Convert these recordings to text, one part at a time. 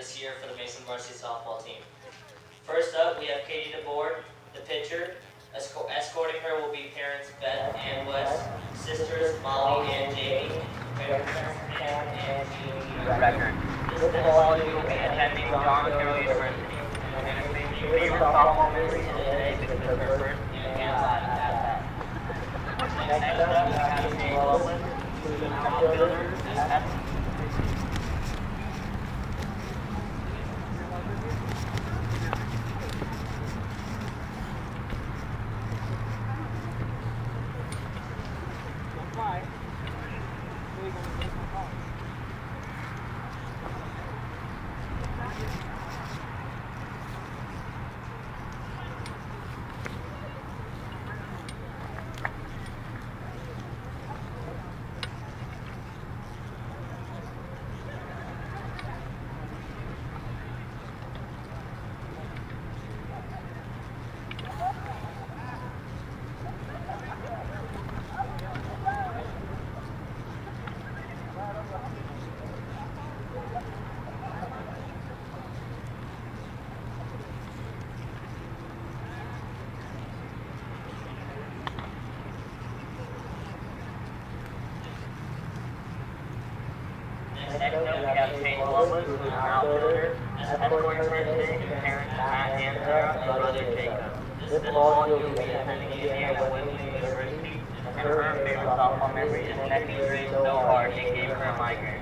this year for the Mason varsity softball team. First up, we have Katie DeBoer, the pitcher. Escorting her will be parents Beth and Wes, sisters Molly and Jamie, grandparents Pam and Jeannie Record. This fall you will be attending John Carroll University. And her favorite softball memory is today because of her first and last at that. Next up, we have Jane Loveland, who's an outfielder at Next up, we have Jane Loveland, who's an outfielder. Escorting her today is parents Matt and Sarah and brother Jacob. This fall, she will be attending Indiana University, and her favorite softball memory is checking grades so hard it gave her a migraine.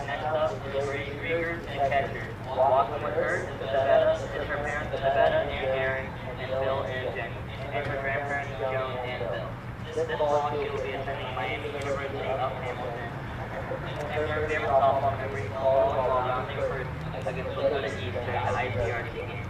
Next up is Brady Krieger, the catcher. Walking with her is her parents Bevetta and Aaron, and Bill and Jenny, and her grandparents Joan and Bill. This fall, she will be attending Miami University of Hamilton. And her favorite softball memory is all while rounding first against Lakota East during the ICRC game.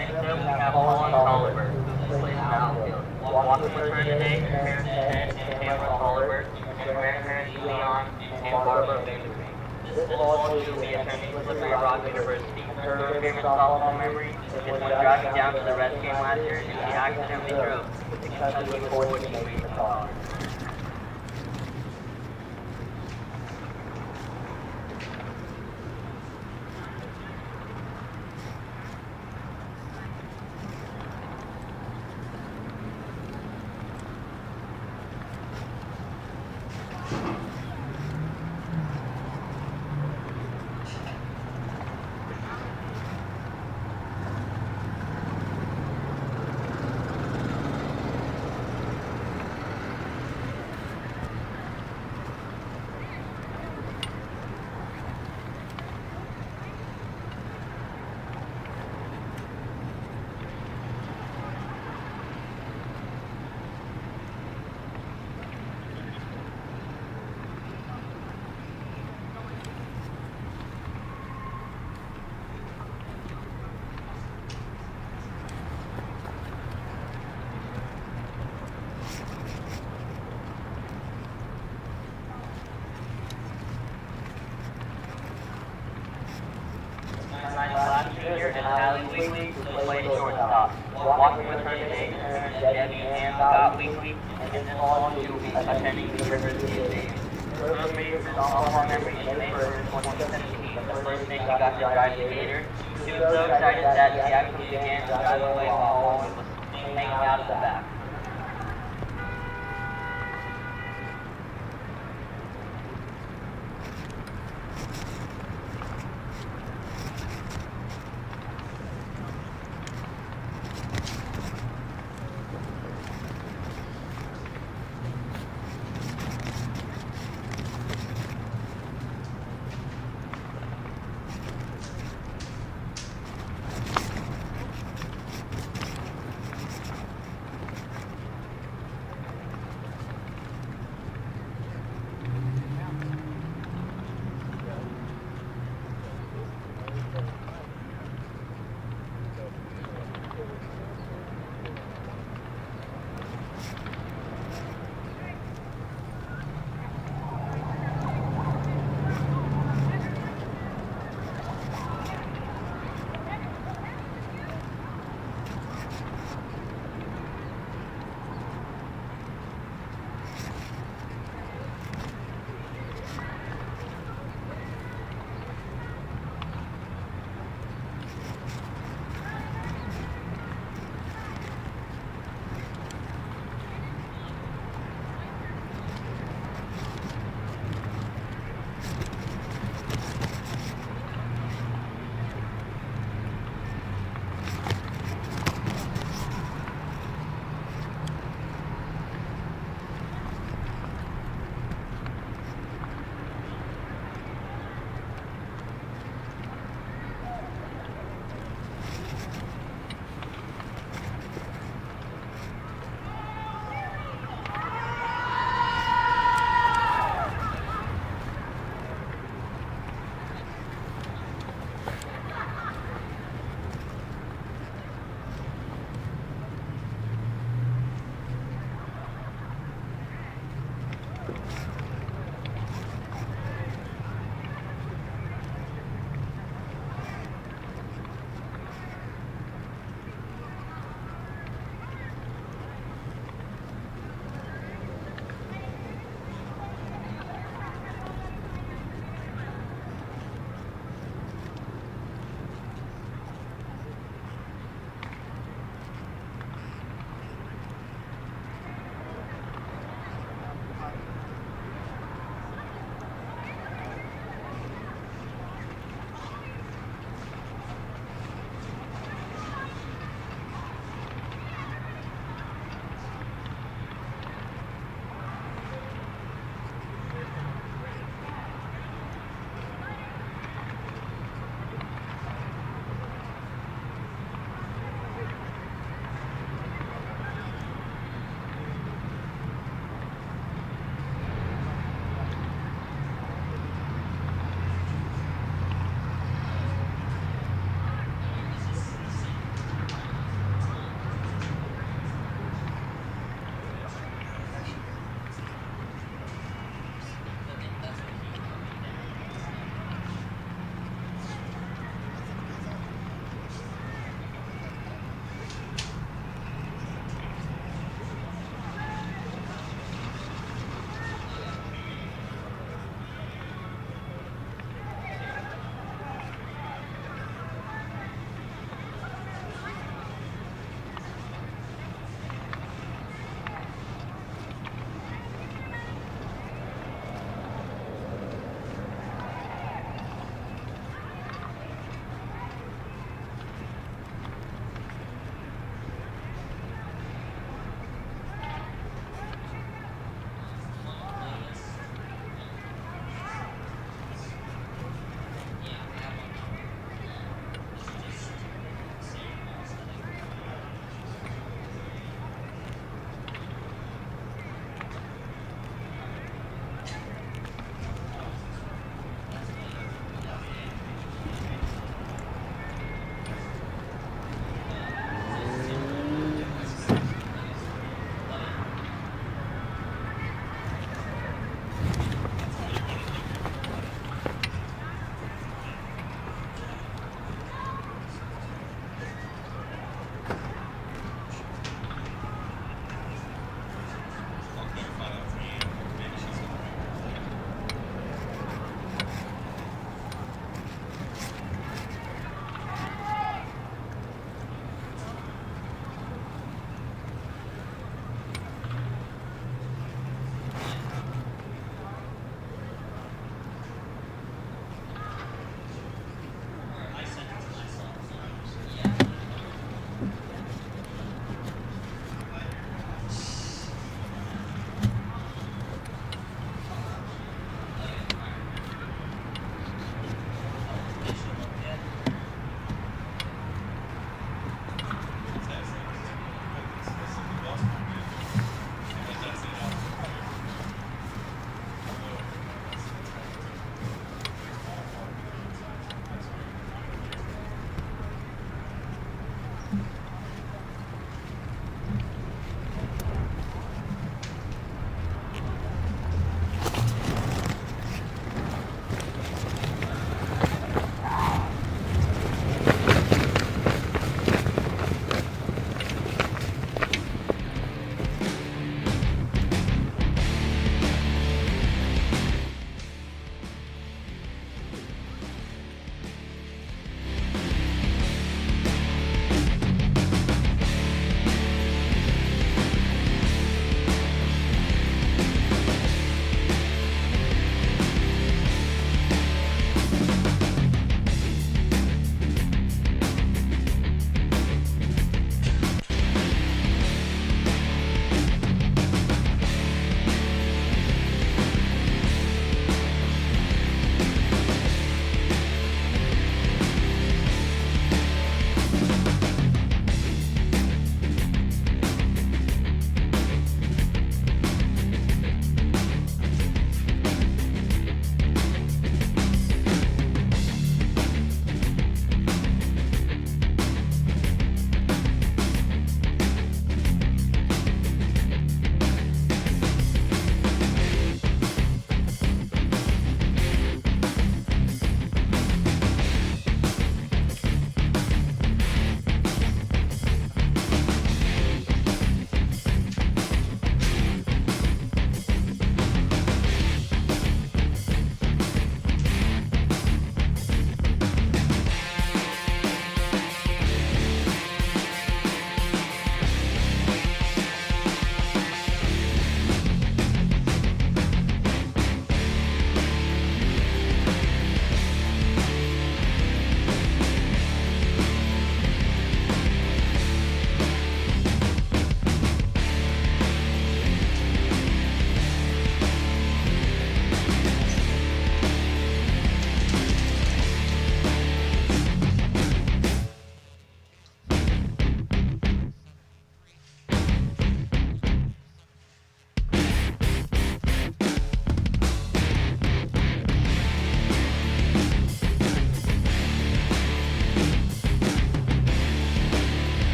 Next up, we have Holland Oliver, who plays in the outfield. Walking with her today is her parents Ed and Tamara Oliver, and grandparents Leon and Barbara Benjamin. This fall, she will be attending Slippery Rock University. Her favorite softball memory is when driving down to the Reds game last year and she accidentally drove because she was forced to make the car. Weekly played shortstop. Walking returned today, Debbie and Scott Weekly, and then all two will be attending the University of Dayton. First base is sophomore memory in May 1st, 2017. The first thing she got to ride the gator. She was so excited that she actually began to drive away while Owen was hanging out at the back.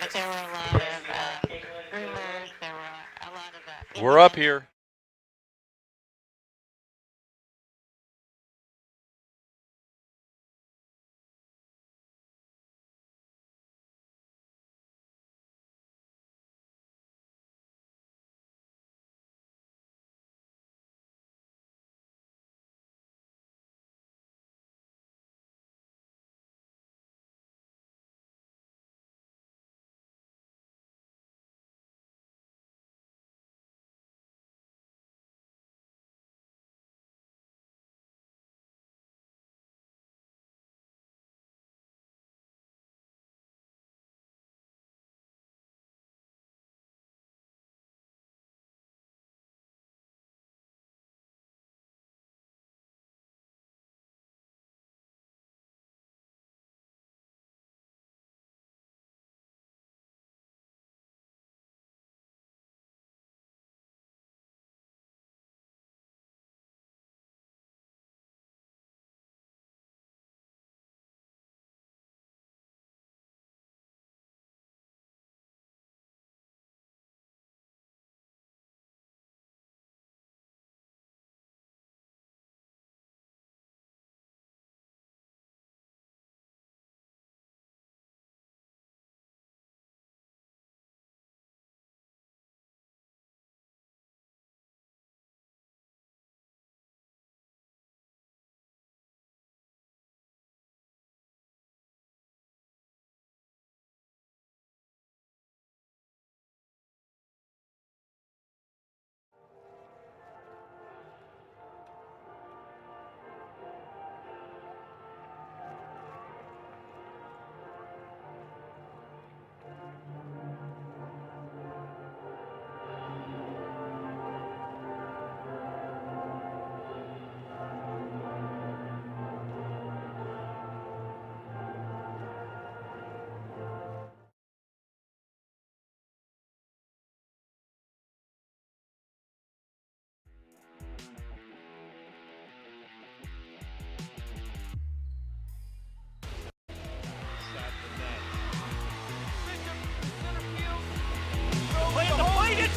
but there were a lot of rumors. There were a lot of. We're up here.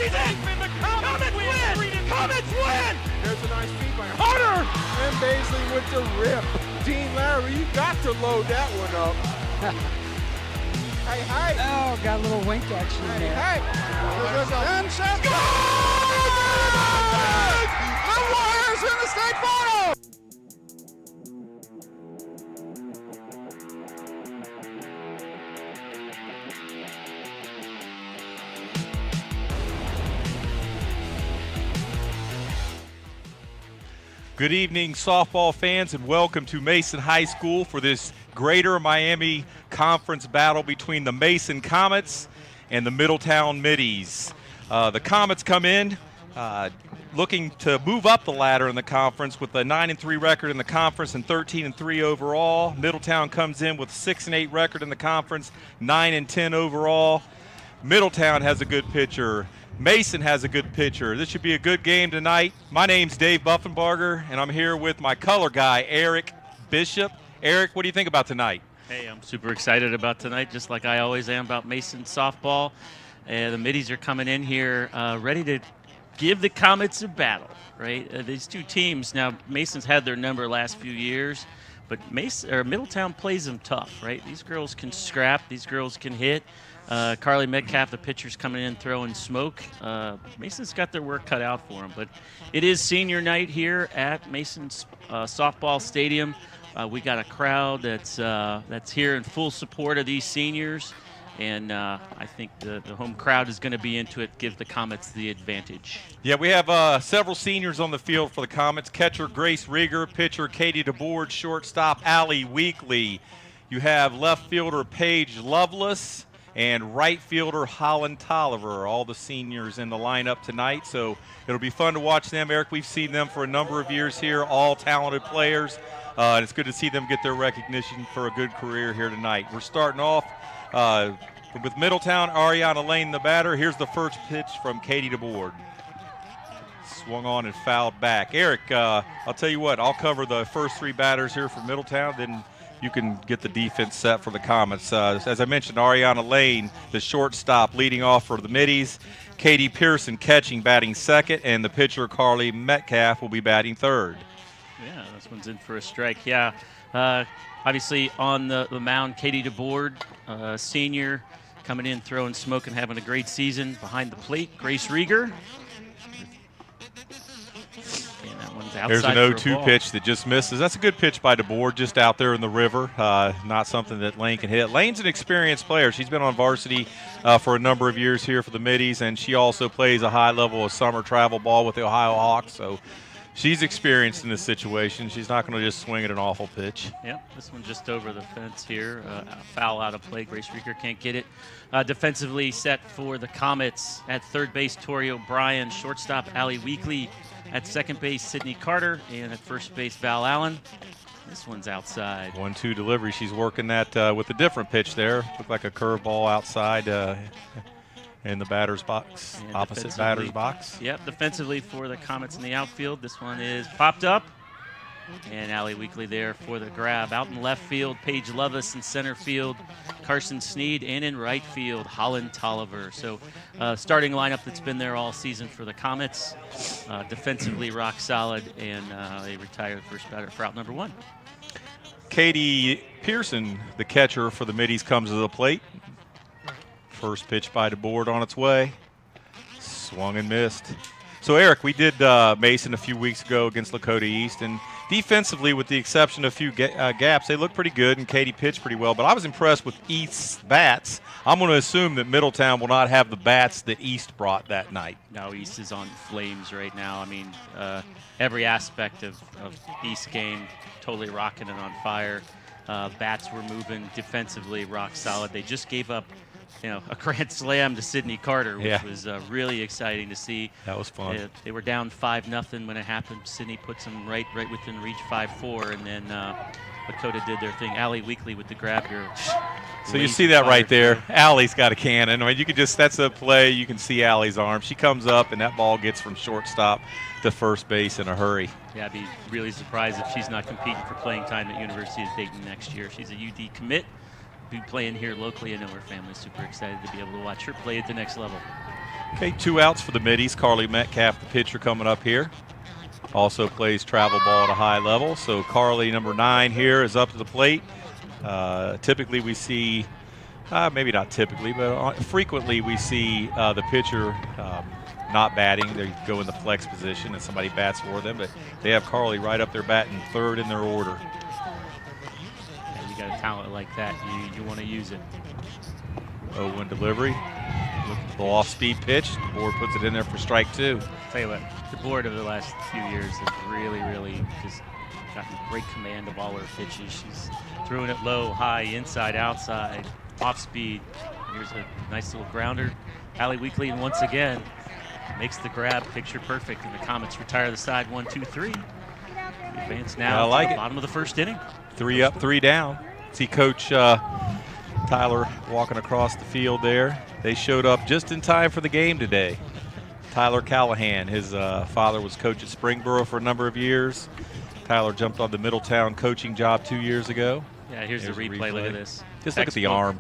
He's in! Comets win! Comets win! There's a nice feed by Hunter! And Baisley with the rip. Dean Larry, you got to load that one up. Hey, hey! Oh, got a little wink action in there. Hey! And Chef! The Warriors in the state final! Good evening, softball fans, and welcome to Mason High School for this Greater Miami Conference battle between the Mason Comets and the Middletown Middies. The Comets come in looking to move up the ladder in the conference with a 9-3 record in the conference and 13-3 overall. Middletown comes in with a 6-8 record in the conference, 9-10 overall. Middletown has a good pitcher. Mason has a good pitcher. This should be a good game tonight. My name's Dave Buffenbarger, and I'm here with my color guy, Eric Bishop. Eric, what do you think about tonight? Hey, I'm super excited about tonight, just like I always am about Mason softball. The Middies are coming in here ready to give the Comets a battle, right? These two teams, now Mason's had their number last few years, but Middletown plays them tough, right? These girls can scrap. These girls can hit. Carly Metcalf, the pitcher's coming in throwing smoke. Mason's got their work cut out for them, but it is senior night here at Mason's softball stadium. We got a crowd that's here in full support of these seniors, and I think the home crowd is going to be into it, give the Comets the advantage. Yeah, we have several seniors on the field for the Comets. Catcher Grace Rieger, pitcher Katie DeBoard, shortstop Allie Weekly. You have left fielder Paige Lovelace and right fielder Holland Tolliver, all the seniors in the lineup tonight. So it'll be fun to watch them. Eric, we've seen them for a number of years here, all talented players. And it's good to see them get their recognition for a good career here tonight. We're starting off with Middletown, Ariana Lane, the batter. Here's the first pitch from Katie DeBoard. Swung on and fouled back. Eric, I'll tell you what, I'll cover the first three batters here for Middletown, then you can get the defense set for the Comets. As I mentioned, Ariana Lane, the shortstop, leading off for the Middies. Katie Pearson catching, batting second, and the pitcher Carly Metcalf will be batting third. Yeah, this one's in for a strike. Yeah, obviously on the mound, Katie DeBoard, senior, coming in, throwing smoke and having a great season. Behind the plate, Grace Rieger. And that one's outside. There's an for a 0-2 ball. pitch that just misses. That's a good pitch by DeBoard, just out there in the river. Not something that Lane can hit. Lane's an experienced player. She's been on varsity for a number of years here for the Middies, and she also plays a high level of summer travel ball with the Ohio Hawks. So she's experienced in this situation. She's not going to just swing at an awful pitch. Yep, this one just over the fence here. Foul out of play. Grace Rieger can't get it. Defensively set for the Comets at third base, Tori O'Brien. Shortstop, Allie Weekly. At second base, Sydney Carter. And at first base, Val Allen. This one's outside. 1-2 delivery. She's working that with a different pitch there. Looked like a curveball outside in the batter's box, And opposite batter's box. Yep, defensively for the Comets in the outfield. This one is popped up. And Allie Weekly there for the grab. Out in left field, Paige Lovis. In center field, Carson Sneed. And in right field, Holland Tolliver. So starting lineup that's been there all season for the Comets. Defensively rock solid, and they retired first batter for out number 1. Katie Pearson, the catcher for the Middies, comes to the plate. First pitch by DeBoard on its way. Swung and missed. So, Eric, we did Mason a few weeks ago against Lakota East, and defensively, with the exception of a few gaps, they looked pretty good, and Katie pitched pretty well. But I was impressed with East's bats. I'm going to assume that Middletown will not have the bats that East brought that night. No, East is on flames right now. I mean, every aspect of East game totally rocking and on fire. Bats were moving defensively, rock solid. They just gave up a grand slam to Sydney Carter, which was really exciting to see. That was fun. They were down 5-0 when it happened. Sydney puts them right within reach, 5-4, and then Lakota did their thing. Allie Weekly with the grab here. So you see that right there. Allie's got a cannon. I mean, you can that's a play. You can see Allie's arm. She comes up, and that ball gets from shortstop to first base in a hurry. Yeah, I'd be really surprised if she's not competing for playing time at University of Dayton next year. She's a UD commit. Be playing here locally. I know her family's super excited to be able to watch her play at the next level. Okay, 2 outs for the Middies. Carly Metcalf, the pitcher, coming up here. Also plays travel ball at a high level. So Carly, number 9 here, is up to the plate. Typically we see, maybe not typically, but frequently we see the pitcher not batting. They go in the flex position and somebody bats for them. But they have Carly right up there batting third in their order. Got a talent like that, you want to use it. 0-1 delivery. Little off-speed pitch. DeBoard puts it in there for strike 2. Tell you what, the board over the last few years has really just gotten great command of all her pitches. She's throwing it low, high, inside, outside, off-speed. Here's a nice little grounder. Allie Weekly, and once again, makes the grab picture perfect, and the Comets retire the side 1-2-3. Advance now to the bottom of the first inning. 3 up, 3 down. See Coach Tyler walking across the field there. They showed up just in time for the game today. Tyler Callahan, his father was coach at Springboro for a number of years. Tyler jumped on the Middletown coaching job 2 years ago. Yeah, here's the replay. Look at this. Just look at the arm.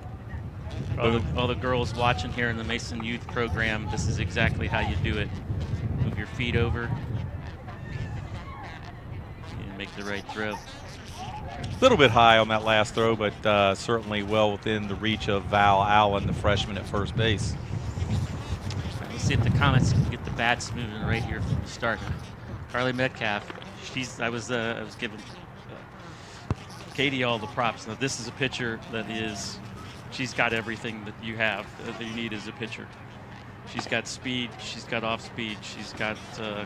All the girls watching here in the Mason Youth Program, this is exactly how you do it. Move your feet over and make the right throw. A little bit high on that last throw, but certainly well within the reach of Val Allen, the freshman at first base. Let's see if the Comets can get the bats moving right here from the start. Carly Metcalf, I was giving Katie all the props. Now this is a pitcher that she's got everything that you have that you need as a pitcher. She's got speed, she's got off speed, she's got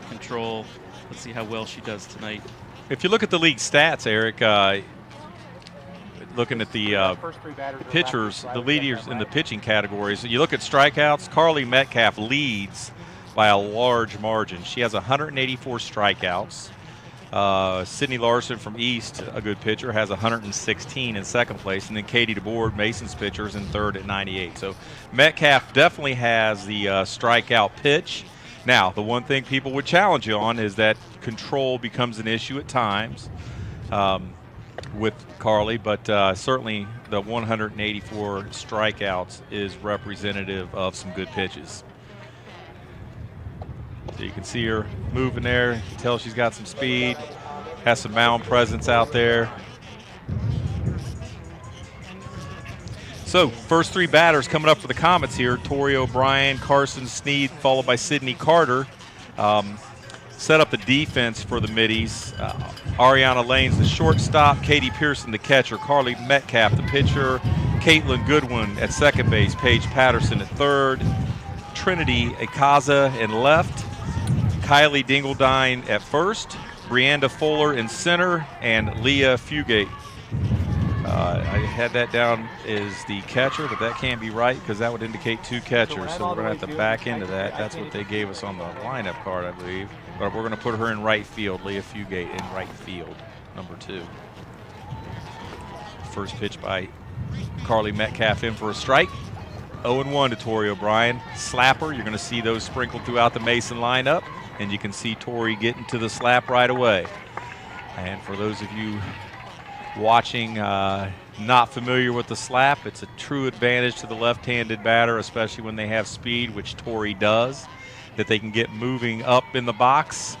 control. Let's see how well she does tonight. If you look at the league stats, Eric, looking at the pitchers, the leaders in the pitching categories, you look at strikeouts, Carly Metcalf leads by a large margin. She has 184 strikeouts. Sydney Larson from East, a good pitcher, has 116 in second place. And then Katie DeBoard, Mason's pitcher, is in third at 98. So Metcalf definitely has the strikeout pitch. Now, the one thing people would challenge you on is that control becomes an issue at times. with Carly, but certainly the 184 strikeouts is representative of some good pitches. So you can see her moving there. You can tell she's got some speed, has some mound presence out there. So first three batters coming up for the Comets here: Tori O'Brien, Carson Sneed, followed by Sydney Carter. Set up the defense for the Middies. Ariana Lanes, the shortstop, Katie Pearson, the catcher, Carly Metcalf, the pitcher, Caitlin Goodwin at second base, Paige Patterson at third, Trinity Akaza in left, Kylie Dingledine at first, Brianda Fuller in center, and Leah Fugate. I had that down as the catcher, but that can't be right because that would indicate two catchers. So we're going to have to back into that. That's what they gave us on the lineup card, I believe. But we're going to put her in right field, Leah Fugate in right field, number 2. First pitch by Carly Metcalf in for a strike. 0-1 to Tori O'Brien. Slapper, you're going to see those sprinkled throughout the Mason lineup, and you can see Tori getting to the slap right away. And for those of you watching not familiar with the slap, it's a true advantage to the left-handed batter, especially when they have speed, which Tori does, that they can get moving up in the box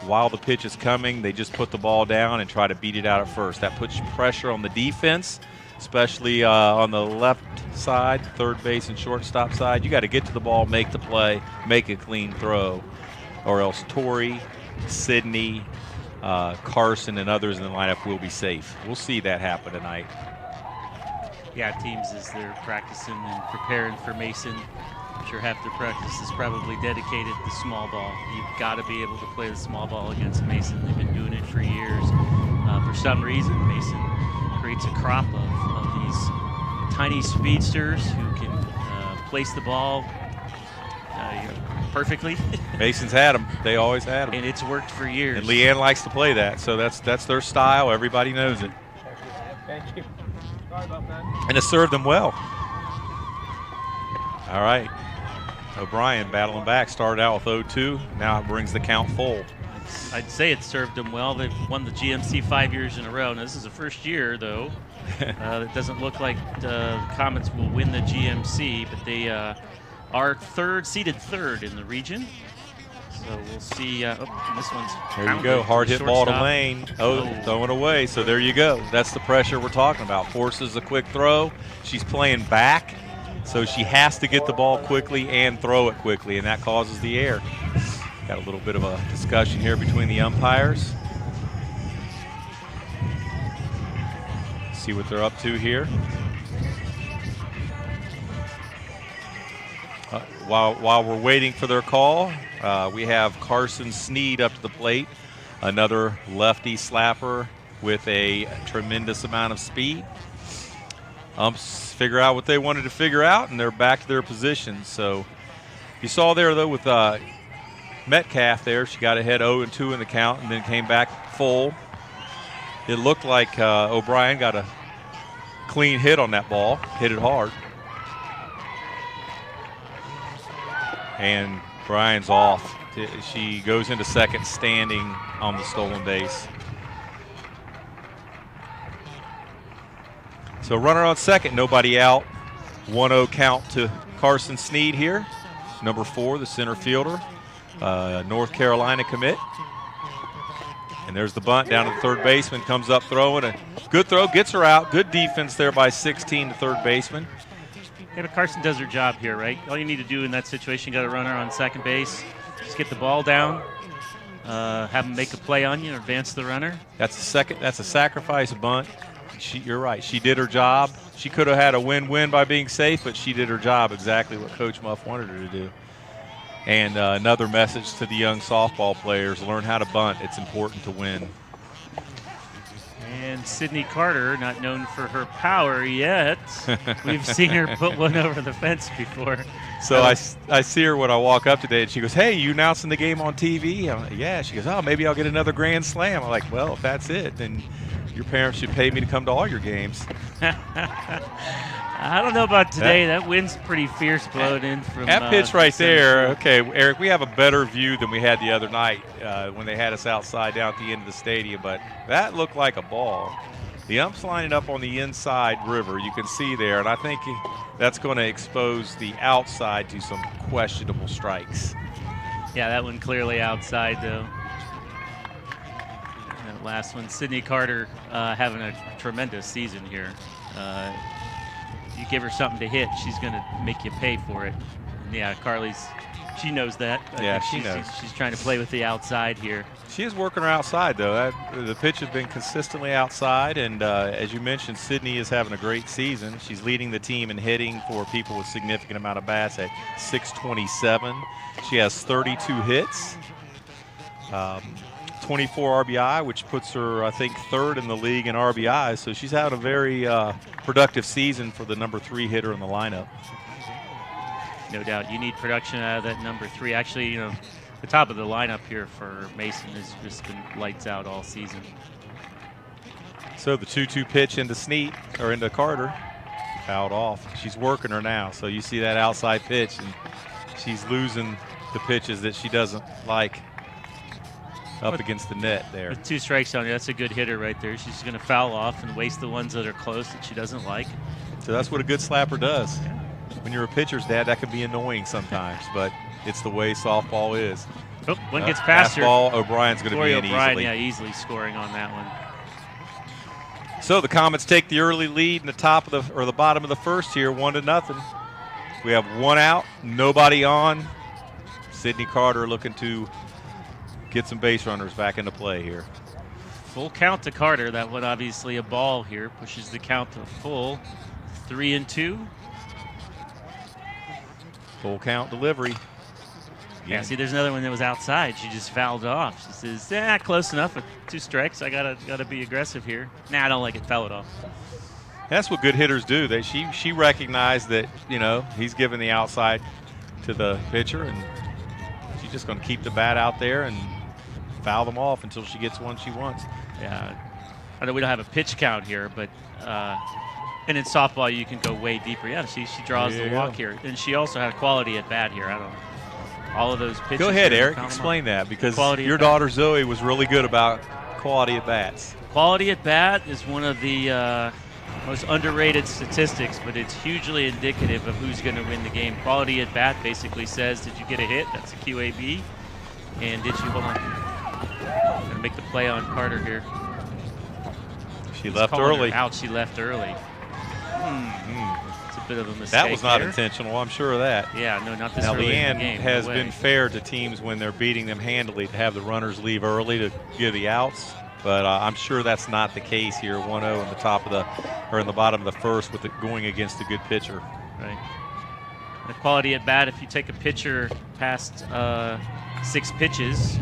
while the pitch is coming. They just put the ball down and try to beat it out at first. That puts pressure on the defense, especially on the left side, third base and shortstop side. You got to get to the ball, make the play, make a clean throw, or else Tori, Sydney, Carson, and others in the lineup will be safe. We'll see that happen tonight. Yeah, teams as they're practicing and preparing for Mason, I'm sure half their practice is probably dedicated to small ball. You've got to be able to play the small ball against Mason. They've been doing it for years. For some reason, Mason creates a crop of these tiny speedsters who can place the ball perfectly. Mason's had them. They always had them. And it's worked for years. And Leanne likes to play that, so that's their style. Everybody knows it. Thank you. Sorry about that. And it served them well. All right. O'Brien battling back. Started out with 0-2. Now it brings the count full. I'd say it served them well. They've won the GMC 5 years in a row. Now, this is the first year, though. It doesn't look like the Comets will win the GMC, but they are seeded third in the region. So we'll see. And this one's there you go. Hard hit ball to Lane. Throw it away. So there you go. That's the pressure we're talking about. Forces a quick throw. She's playing back, so she has to get the ball quickly and throw it quickly, and that causes the error. Got a little bit of a discussion here between the umpires. See what they're up to here. While we're waiting for their call, we have Carson Sneed up to the plate, another lefty slapper with a tremendous amount of speed. Umps figure out what they wanted to figure out, and they're back to their positions. So you saw there, though, with Metcalf there, she got ahead 0-2 in the count and then came back full. It looked like O'Brien got a clean hit on that ball, hit it hard. And Brian's off. She goes into second standing on the stolen base. So runner on second, nobody out. 1-0 count to Carson Sneed here. Number 4, the center fielder, North Carolina commit. And there's the bunt down to the third baseman, comes up throwing. A good throw, gets her out. Good defense there by 16, the third baseman. Yeah, but Carson does her job here, right? All you need to do in that situation, you got a runner on second base, just get the ball down, have him make a play on you, advance the runner. That's a sacrifice bunt. You're right. She did her job. She could have had a win-win by being safe, but she did her job exactly what Coach Muff wanted her to do. And another message to the young softball players: learn how to bunt. It's important to win. And Sydney Carter, not known for her power yet. We've seen her put one over the fence before. So I see her when I walk up today, and she goes, "Hey, you announcing the game on TV?" I'm like, "Yeah." She goes, "Oh, maybe I'll get another grand slam." I'm like, "Well, if that's it, then your parents should pay me to come to all your games." I don't know about today. That wind's pretty fierce blowing in from that pitch right there. Okay, Eric, we have a better view than we had the other night when they had us outside down at the end of the stadium, but that looked like a ball. The ump's lining up on the inside river. You can see there, and I think that's going to expose the outside to some questionable strikes. Yeah, that one clearly outside, though. That last one, Sydney Carter having a tremendous season here. You give her something to hit, she's going to make you pay for it. And yeah, she knows that. She knows. She's trying to play with the outside here. She is working her outside, though. The pitch has been consistently outside, and as you mentioned, Sydney is having a great season. She's leading the team in hitting for people with significant amount of bats at 627. She has 32 hits, 24 RBI, which puts her, I think, third in the league in RBI. So she's having a very productive season for the number 3 hitter in the lineup. No doubt. You need production out of that number 3. Actually, you know, the top of the lineup here for Mason has just been lights out all season. So the 2-2 pitch into Snead, or into Carter, fouled off. She's working her now. So you see that outside pitch, and she's losing the pitches that she doesn't like up against the net there. With 2 strikes on you, that's a good hitter right there. She's going to foul off and waste the ones that are close that she doesn't like. So that's what a good slapper does. When you're a pitcher's dad, that can be annoying sometimes, but it's the way softball is. Oh, one gets past her. Fastball, O'Brien's going to be in O'Brien, easily. yeah, easily scoring on that one. So the Comets take the early lead in the top of the bottom of the first here, 1-0. We have 1 out, nobody on. Sydney Carter looking to get some base runners back into play here. Full count to Carter. That one obviously a ball here. Pushes the count to full. 3-2. Full count delivery. Yeah, see, there's another one that was outside. She just fouled off. She says, close enough with 2 strikes. I gotta be aggressive here. Nah, I don't like it. Foul it off. That's what good hitters do. She recognized that, you know, he's giving the outside to the pitcher, and she's just going to keep the bat out there and foul them off until she gets one she wants. Yeah, I know we don't have a pitch count here, but and in softball you can go way deeper. Yeah, she draws the walk here, and she also had quality at bat here. I don't know. All of those pitches. Go ahead, Eric. Explain that, because your daughter Zoe was really good about quality at bats. Quality at bat is one of the most underrated statistics, but it's hugely indicative of who's going to win the game. Quality at bat basically says, did you get a hit? That's a QAB. And did you, hold on, going to make the play on Carter here. She left early. Out, she left early. It's a bit of a mistake. That was not there. intentional, I'm sure of that. Yeah, no, not this now, early in Leanne the game. has No way. been fair to teams when they're beating them handily to have the runners leave early to give the outs. But I'm sure that's not the case here. 1-0 in the top of in the bottom of the first, with it going against a good pitcher. Right. The quality at bat, if you take a pitcher past 6 pitches,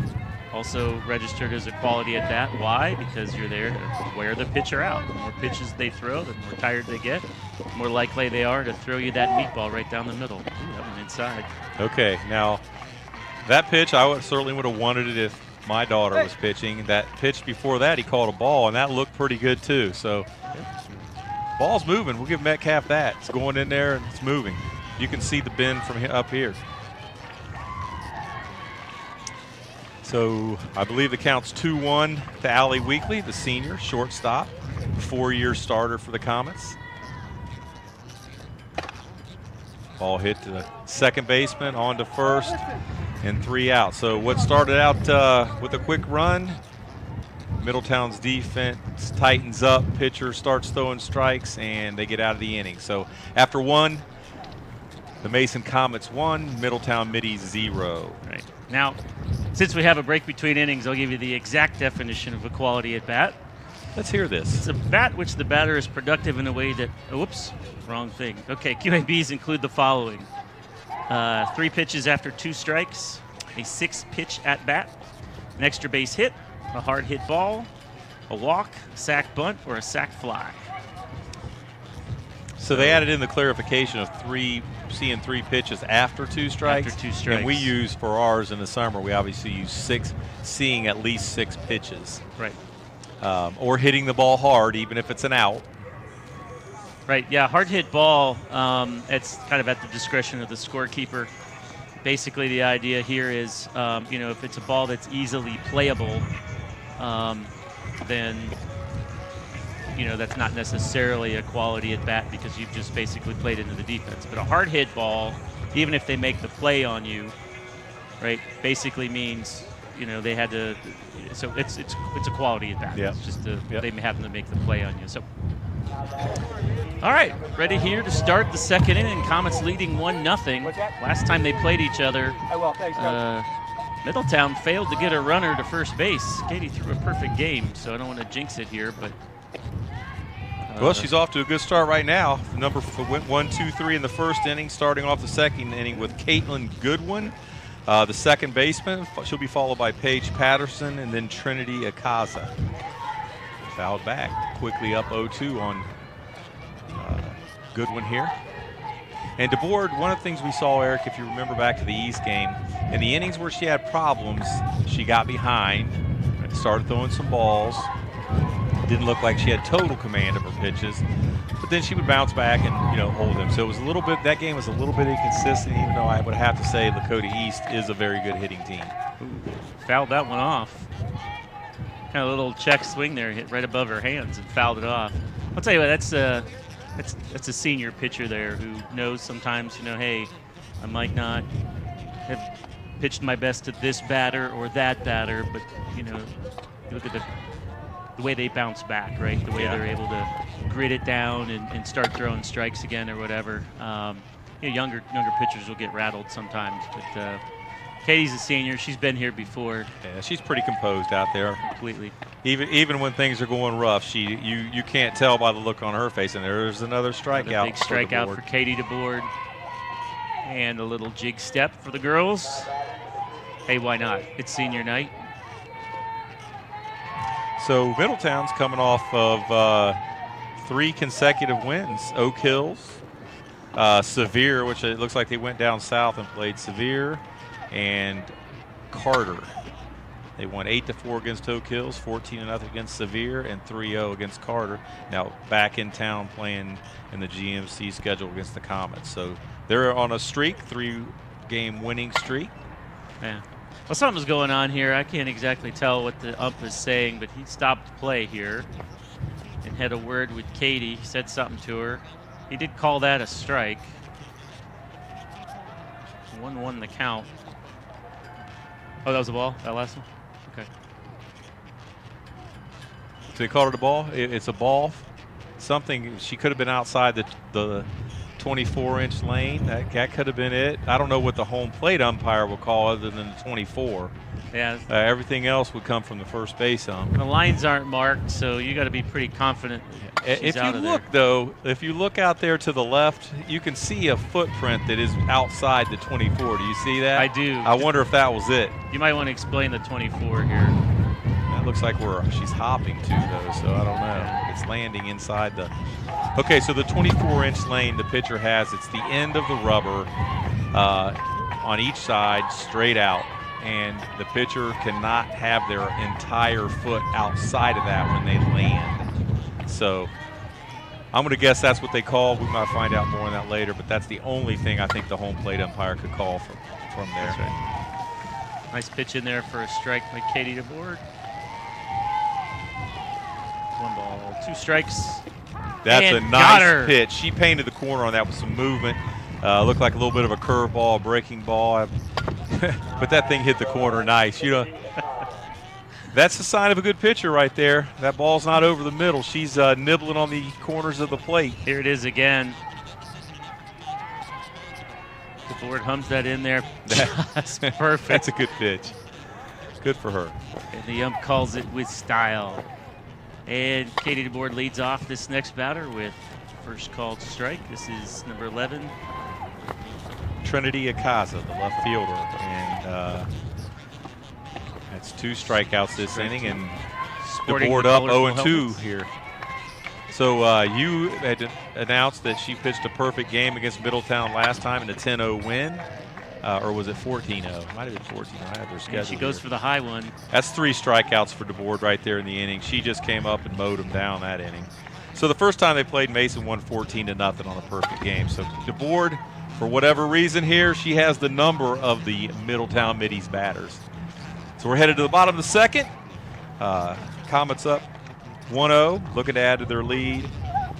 also registered as a quality at bat. Why? Because you're there to wear the pitcher out. The more pitches they throw, the more tired they get, the more likely they are to throw you that meatball right down the middle. Ooh, that one inside. Okay, now that pitch, certainly would have wanted it if my daughter was pitching. That pitch before that, he called a ball, and that looked pretty good too. So ball's moving. We'll give Metcalf that. It's going in there and it's moving. You can see the bend from up here. So I believe the count's 2-1 to Allie Weekly, the senior shortstop, 4-year starter for the Comets. Ball hit to the second baseman, on to first, and 3 out. So what started out with a quick run, Middletown's defense tightens up, pitcher starts throwing strikes, and they get out of the inning. So after 1, the Mason Comets 1, Middletown Middies 0. Right. Now, since we have a break between innings, I'll give you the exact definition of a quality at bat. Let's hear this. It's a bat which the batter is productive in a way that, whoops, wrong thing. Okay, QABs include the following. 3 pitches after 2 strikes, a 6-pitch at bat, an extra base hit, a hard hit ball, a walk, a sac bunt, or a sac fly. So they added in the clarification of seeing 3 pitches after 2 strikes. After 2 strikes. And we use, for ours in the summer, we obviously use 6, seeing at least 6 pitches. Right. Or hitting the ball hard, even if it's an out. Right, yeah, hard hit ball, it's kind of at the discretion of the scorekeeper. Basically, the idea here is, if it's a ball that's easily playable, then that's not necessarily a quality at bat because you've just basically played into the defense. But a hard hit ball, even if they make the play on you, right, basically means they had to. So it's a quality at bat. Yep. It's just they happen to make the play on you. So. All right, ready here to start the second inning. Comets leading 1-0. Last time they played each other, Middletown failed to get a runner to first base. Katie threw a perfect game, so I don't want to jinx it here, but. Well, she's off to a good start right now. Number went 1, 2, 3 in the first inning, starting off the second inning with Caitlin Goodwin, the second baseman. She'll be followed by Paige Patterson and then Trinity Akaza. Fouled back, quickly up 0-2 on Goodwin here. And DeBoard, one of the things we saw, Eric, if you remember back to the East game, in the innings where she had problems, she got behind, started throwing some balls. Didn't look like she had total command of her pitches, but then she would bounce back and hold them. So it was a little bit. That game was a little bit inconsistent, even though I would have to say Lakota East is a very good hitting team. Ooh, fouled that one off. Kind of a little check swing there, hit right above her hands and fouled it off. I'll tell you what, that's a senior pitcher there who knows sometimes, hey, I might not have pitched my best to this batter or that batter, but you look at the way they bounce back, right? The way they're able to grit it down and start throwing strikes again or whatever. Younger pitchers will get rattled sometimes, but Katie's a senior. She's been here before. Yeah, she's pretty composed out there. Completely. Even when things are going rough, you can't tell by the look on her face. And there's another strikeout. Big strikeout for Katie DeBoard, and a little jig step for the girls. Hey, why not? It's senior night. So Middletown's coming off of 3 consecutive wins. Oak Hills, Sevier, which it looks like they went down south and played Sevier, and Carter. They won 8-4 against Oak Hills, 14-0 against Sevier, and 3-0 against Carter. Now back in town playing in the GMC schedule against the Comets. So they're on a streak, 3-game winning streak. Yeah. Well, something's going on here. I can't exactly tell what the ump is saying, but he stopped play here and had a word with Katie. He said something to her. He did call that a strike. 1-1 the count. Oh, that was a ball? That last one? Okay. So they called it a ball? It's a ball. Something, she could have been outside the 24-inch lane. That could have been it. I don't know what the home plate umpire will call other than the 24. Yeah. Everything else would come from the first base ump. The lines aren't marked, so you got to be pretty confident. If you look, though, if you look out there to the left, you can see a footprint that is outside the 24. Do you see that? I do. I wonder if that was it. You might want to explain the 24 here. That looks like she's hopping too, though, so I don't know. It's landing inside the. Okay, so the 24-inch lane the pitcher has, it's the end of the rubber on each side, straight out, and the pitcher cannot have their entire foot outside of that when they land. So I'm going to guess that's what they called. We might find out more on that later, but that's the only thing I think the home plate umpire could call from there. That's right. Nice pitch in there for a strike by Katie DeBoard. 1 ball, 2 strikes. That's and a nice pitch. She painted the corner on that with some movement. Looked like a little bit of a curveball, a breaking ball. But that thing hit the corner nice. That's the sign of a good pitcher right there. That ball's not over the middle. She's nibbling on the corners of the plate. Here it is again. DeBoard hums that in there. That's perfect. That's a good pitch. Good for her. And the ump calls it with style. And Katie DeBoard leads off this next batter with first called strike. This is number 11. Trinity Akaza, the left fielder. And that's 2 strikeouts this inning. And DeBoard up 0-2 here. So you had announced that she pitched a perfect game against Middletown last time in a 10-0 win. Or was it 14-0? Might have been 14-0. I have their schedule. And she goes for the high one. That's 3 strikeouts for DeBoard right there in the inning. She just came up and mowed them down that inning. So the first time they played, Mason won 14-0 on a perfect game. So DeBoard, for whatever reason here, she has the number of the Middletown Middies batters. So we're headed to the bottom of the second. Comets up 1-0, looking to add to their lead.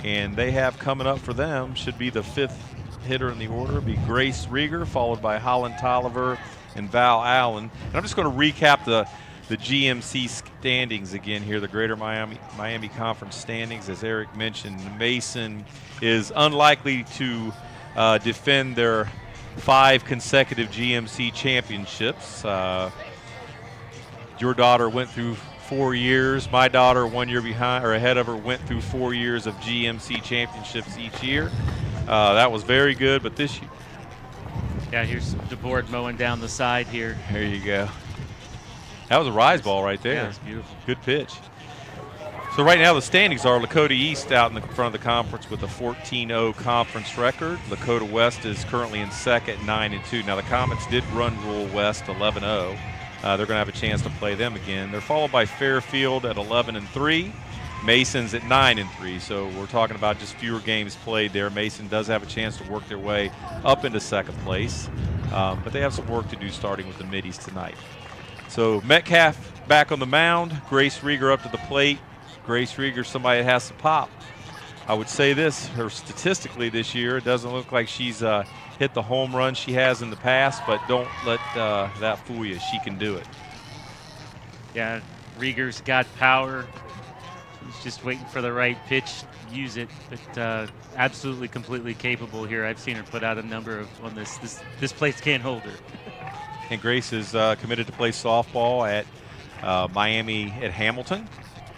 And they have coming up for them, should be the 5th hitter in the order, be Grace Rieger, followed by Holland Tolliver and Val Allen. And I'm just going to recap the GMC standings again here, the Greater Miami Conference standings. As Eric mentioned, Mason is unlikely to defend their 5 consecutive GMC championships. Your daughter went through 4 years. My daughter, 1 year behind or ahead of her, went through 4 years of GMC championships each year. That was very good, but this year. Yeah, here's DeBoard mowing down the side here. There you go. That was a rise ball right there. Yeah, it's beautiful. Good pitch. So right now the standings are Lakota East out in the front of the conference with a 14-0 conference record. Lakota West is currently in second, 9-2. Now the Comets did run Rural West 11-0. They're going to have a chance to play them again. They're followed by Fairfield at 11-3. Mason's at 9-3. So we're talking about just fewer games played there. Mason does have a chance to work their way up into second place, but they have some work to do starting with the Middies tonight. So Metcalf back on the mound. Grace Rieger up to the plate. Grace Rieger, somebody that has to pop. I would say this, her statistically this year, it doesn't look like she's hit the home run she has in the past, but don't let that fool you. She can do it. Yeah, Rieger's got power. He's just waiting for the right pitch to use it, but absolutely completely capable here. I've seen her put out a number on this. This place can't hold her. And Grace is committed to play softball at Miami at Hamilton.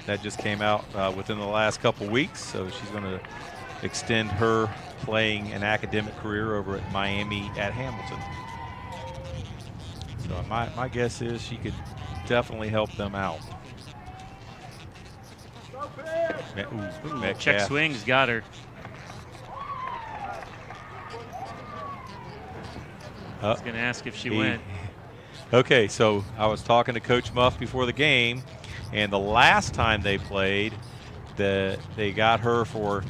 That just came out within the last couple weeks, so she's going to extend her playing an academic career over at Miami at Hamilton. So my guess is she could definitely help them out. Check swing's got her. I was going to ask if she went. Okay, so I was talking to Coach Muff before the game, and the last time they played, they got her for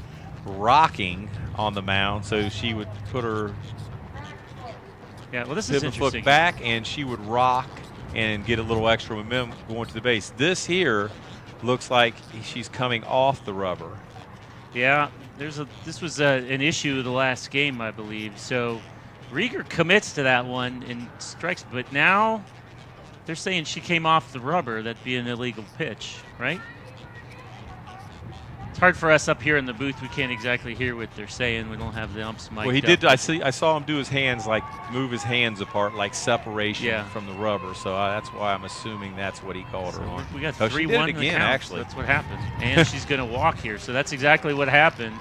rocking on the mound, so she would put her foot back, and she would rock and get a little extra momentum going to the base. This here looks like she's coming off the rubber. Yeah, this was an issue the last game, I believe. So Rieger commits to that one and strikes, but now they're saying she came off the rubber. That'd be an illegal pitch, right? It's hard for us up here in the booth. We can't exactly hear what they're saying. We don't have the umps mic'd Well, he up. did. I saw him do his hands, like move his hands apart, like separation from the rubber. So that's why I'm assuming that's what he called her on. We got she did 3-1 it again, actually. That's what happened. And she's going to walk here. So that's exactly what happened.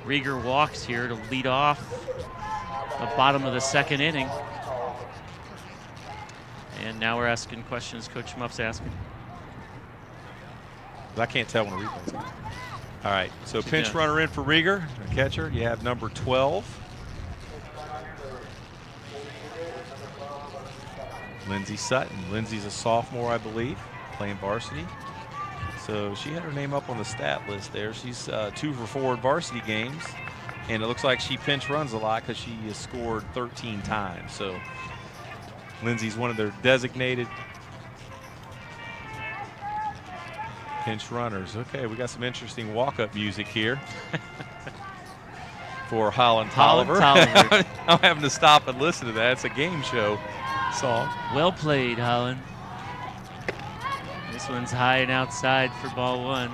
Rieger walks here to lead off the bottom of the second inning. And now we're asking questions Coach Muff's asking. I can't tell when a replay's on. All right, so pinch runner in for Rieger, a catcher. You have number 12. Lindsay Sutton. Lindsay's a sophomore, I believe, playing varsity. So she had her name up on the stat list there. She's 2 for 4 in varsity games, and it looks like she pinch runs a lot because she has scored 13 times. So Lindsay's one of their designated pinch runners. Okay, we got some interesting walk-up music here for Holland Tolliver. I'm having to stop and listen to that. It's a game show song. Well played, Holland. This one's high and outside for ball 1.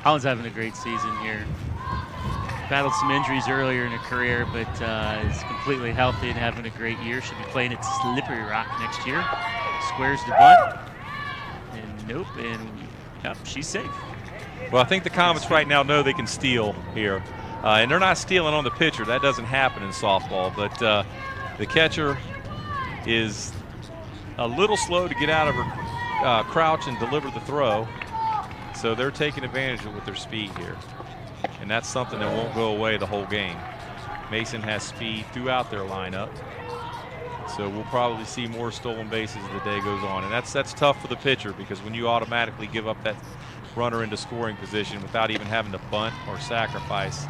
Holland's having a great season here. Battled some injuries earlier in her career, but is completely healthy and having a great year. She'll be playing at Slippery Rock next year. Squares the bunt. And nope, and yep, she's safe. Well, I think the Comets right now know they can steal here. And they're not stealing on the pitcher. That doesn't happen in softball. But the catcher is a little slow to get out of her crouch and deliver the throw. So they're taking advantage of it with their speed here. And that's something that won't go away the whole game. Mason has speed throughout their lineup. So we'll probably see more stolen bases as the day goes on. And that's tough for the pitcher, because when you automatically give up that runner into scoring position without even having to bunt or sacrifice,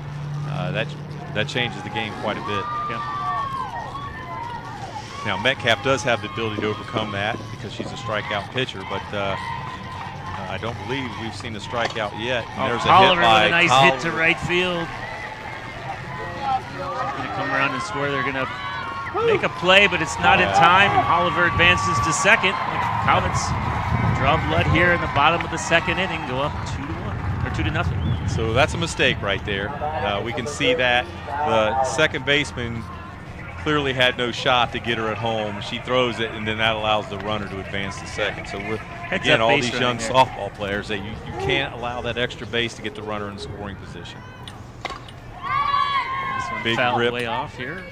that changes the game quite a bit. Yep. Now Metcalf does have the ability to overcome that because she's a strikeout pitcher, but I don't believe we've seen a strikeout yet. And there's a Oliver hit by with a nice Oliver. hit to right field. Going to come around and score. They're going to make a play, but it's not in time. And Oliver advances to second. The Comets draw blood here in the bottom of the second inning. Go up 2-1 or 2-0. So that's a mistake right there. We can see that the second baseman clearly had no shot to get her at home. She throws it, and then that allows the runner to advance to second. So we're again, all these young softball players, that you can't allow that extra base to get the runner in scoring position. This one Big fouled rip. way off here.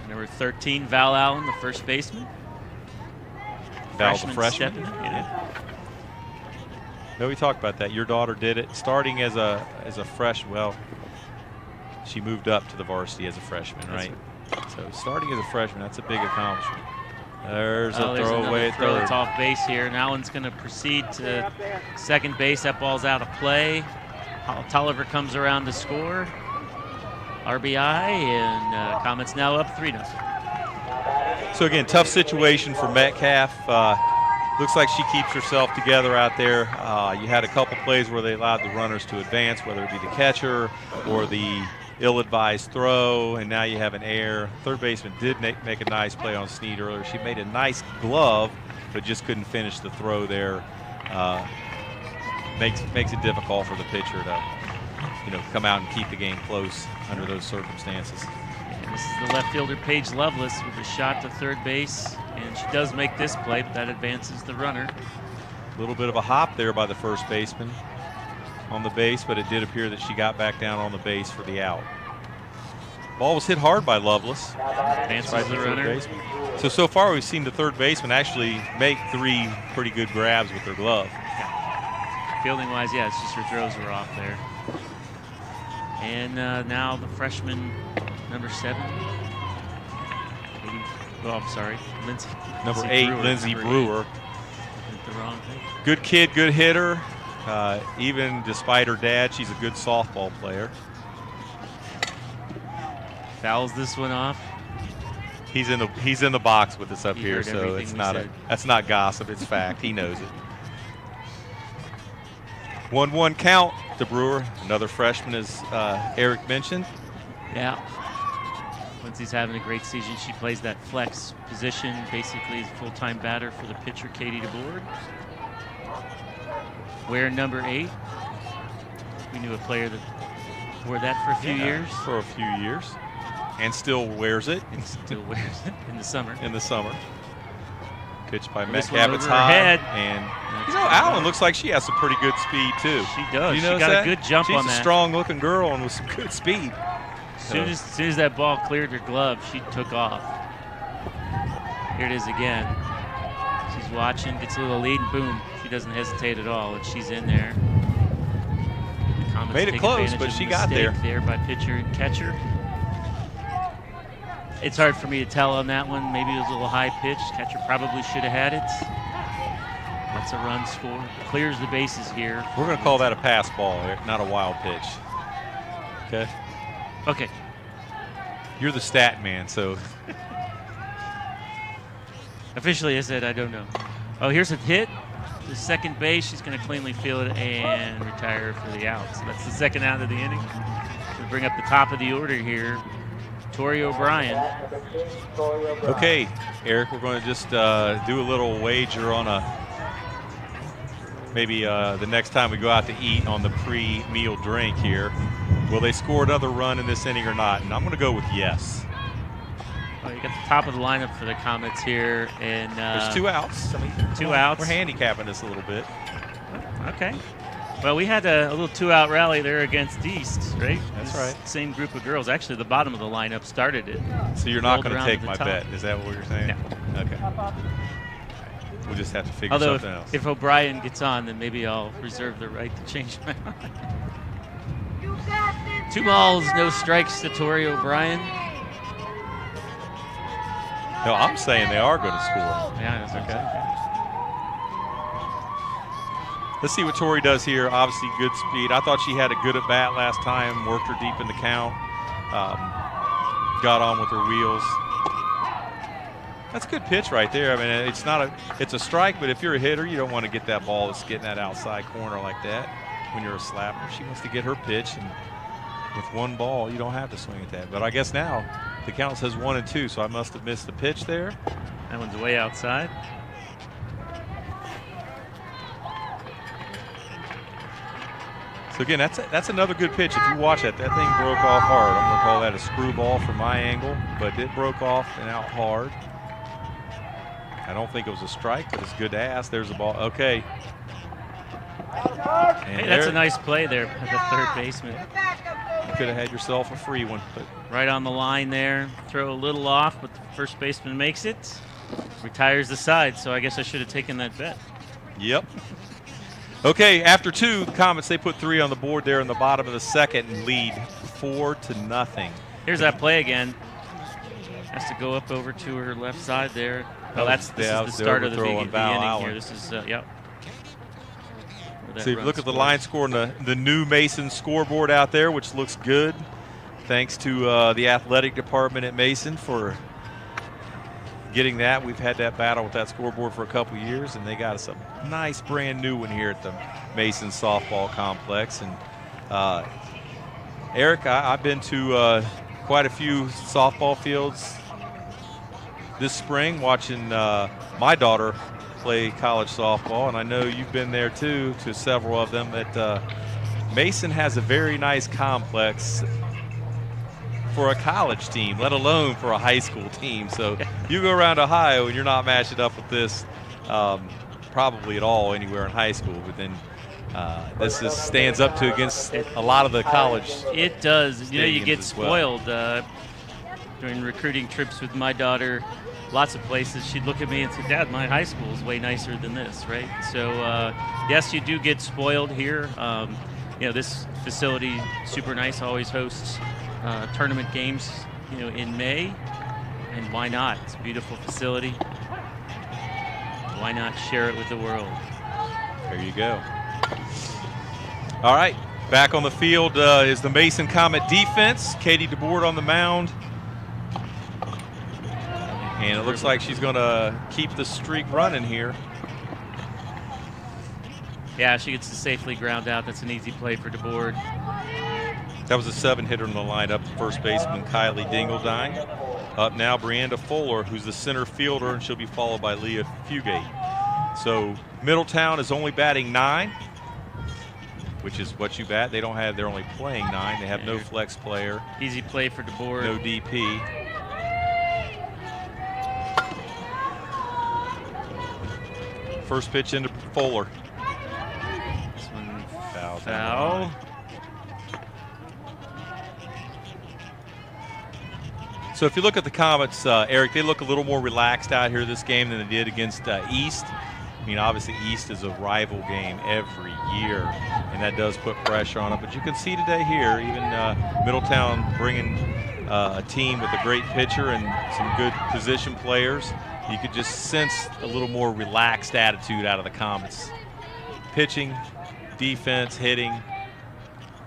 Number 13, Val Allen, the first baseman. Val's a freshman. stepping in, yeah. No, we talked about that. Your daughter did it starting as a freshman. Well, she moved up to the varsity as a freshman, right? So starting as a freshman, that's a big accomplishment. There's a throwaway at throw third. that's off base here. Now one's going to proceed to second base. That ball's out of play. Tolliver comes around to score. RBI, and Comets now up 3-0. So again, tough situation for Metcalf. Looks like she keeps herself together out there. You had a couple plays where they allowed the runners to advance, whether it be the catcher or the ill-advised throw, and now you have an error. Third baseman did make a nice play on Snead earlier. She made a nice glove, but just couldn't finish the throw there. Makes it difficult for the pitcher to, come out and keep the game close under those circumstances. And this is the left fielder, Paige Lovelace, with a shot to third base, and she does make this play, but that advances the runner. A little bit of a hop there by the first baseman on the base, but it did appear that she got back down on the base for the out. Ball was hit hard by Lovelace. Advances the runner. So far we've seen the third baseman actually make 3 pretty good grabs with her glove. Fielding-wise, yeah, it's just her throws were off there. And now the freshman, number 7. Lindsay. Number 8, Lindsay Brewer. The wrong thing. Good kid, good hitter. Even despite her dad, she's a good softball player. Fouls this one off. He's in the box with us up He here, heard so everything it's we not said. that's not gossip. It's fact. He knows it. 1-1 count to Brewer. Another freshman, as Eric mentioned. Yeah. Lindsay's having a great season. She plays that flex position, basically as a full-time batter for the pitcher, Katie DeBoard. Where number 8. We knew a player that wore that for a few years. For a few years. And still wears it. And still wears it in the summer. Pitched by This Metcalf. one It's over her high. head. And Allen looks like she has some pretty good speed too. She does. You She notice got that? a good jump She's on a that. strong-looking girl and with some good speed. As soon as that ball cleared her glove, she took off. Here it is again. She's watching, gets a little lead, and boom, she doesn't hesitate at all, and she's in there. The Comets Made it take close, advantage but of she the got mistake there. by pitcher and catcher. It's hard for me to tell on that one. Maybe it was a little high pitch. Catcher probably should have had it. That's a run score. Clears the bases here. We're going to call that a pass ball, Eric, not a wild pitch. Okay? Okay. You're the stat man, so. Officially, I said I don't know. Oh, here's a hit to second base. She's going to cleanly field it and retire for the out. So that's the second out of the inning. We'll bring up the top of the order here. Tori O'Brien. Okay, Eric, we're going to just do a little wager on maybe the next time we go out to eat on the pre-meal drink here. Will they score another run in this inning or not? And I'm going to go with yes. Well, you got the top of the lineup for the Comets here, and There's 2 outs. I mean, 2 outs. We're handicapping this a little bit. Okay. Well, we had a little 2-out rally there against East, right? That's This right. Same group of girls. Actually, the bottom of the lineup started it. So you're not Rolled going to around take the my top. bet. Is that what you're saying? No. Okay. We'll just have to figure Although something else. if O'Brien gets on, then maybe I'll reserve the right to change my mind. 2 balls, no strikes to Tori O'Brien. No, I'm saying they are going to score. Yeah, that's okay. Let's see what Tori does here. Obviously, good speed. I thought she had a good at bat last time. Worked her deep in the count. Got on with her wheels. That's a good pitch right there. I mean, it's a strike, but if you're a hitter, you don't want to get that ball that's getting that outside corner like that when you're a slapper. She wants to get her pitch, and with one ball, you don't have to swing at that. But I guess now the count says 1-2, so I must have missed the pitch there. That one's way outside. So again, that's another good pitch. If you watch that, that thing broke off hard. I'm gonna call that a screwball from my angle, but it broke off and out hard. I don't think it was a strike, but it's good to ask. There's the ball. Okay. Hey, that's a nice play there at the third baseman. You could have had yourself a free one, but Right on the line there. Throw a little off, but the first baseman makes it. Retires the side, so I guess I should have taken that bet. yep. Okay, after 2, the Comets, they put 3 on the board there in the bottom of the second and lead 4-0. Here's that play again. Has to go up over to her left side there. Oh, this is the start of the inning here. This is, yep. So if you look at the line score and the new Mason scoreboard out there, which looks good. Thanks to the athletic department at Mason for getting that. We've had that battle with that scoreboard for a couple years, and they got us a nice brand new one here at the Mason softball complex. And Eric, I've been to quite a few softball fields this spring watching my daughter play college softball, and I know you've been there too, to several of them. That Mason has a very nice complex for a college team, let alone for a high school team. So you go around Ohio and you're not matching up with this probably at all anywhere in high school, but then this stands up to against a lot of the college. It does. You know, you get as well. spoiled during recruiting trips with my daughter. Lots of places she'd look at me and say, "Dad, my high school is way nicer than this," right? So yes, you do get spoiled here. You know, this facility, super nice, always hosts tournament games, you know, in May, and why not? It's a beautiful facility. Why not share it with the world? There you go. All right, back on the field is the Mason Comet defense. Katie DeBoard on the mound. And it looks like she's going to keep the streak running here. Yeah, she gets to safely ground out. That's an easy play for DeBoard. That was a 7-hitter in the lineup. First baseman Kylie Dingledine. Up now, Brianda Fuller, who's the center fielder, and she'll be followed by Leah Fugate. So Middletown is only batting 9, which is what you bat. They're only playing 9. They have no flex player. Easy play for DeBoard. No DP. First pitch into Fuller. This one Foul. foul. So if you look at the Comets, Eric, they look a little more relaxed out here this game than they did against East. I mean, obviously East is a rival game every year, and that does put pressure on them. But you can see today here, even Middletown bringing a team with a great pitcher and some good position players. You could just sense a little more relaxed attitude out of the Comets. Pitching, defense, hitting.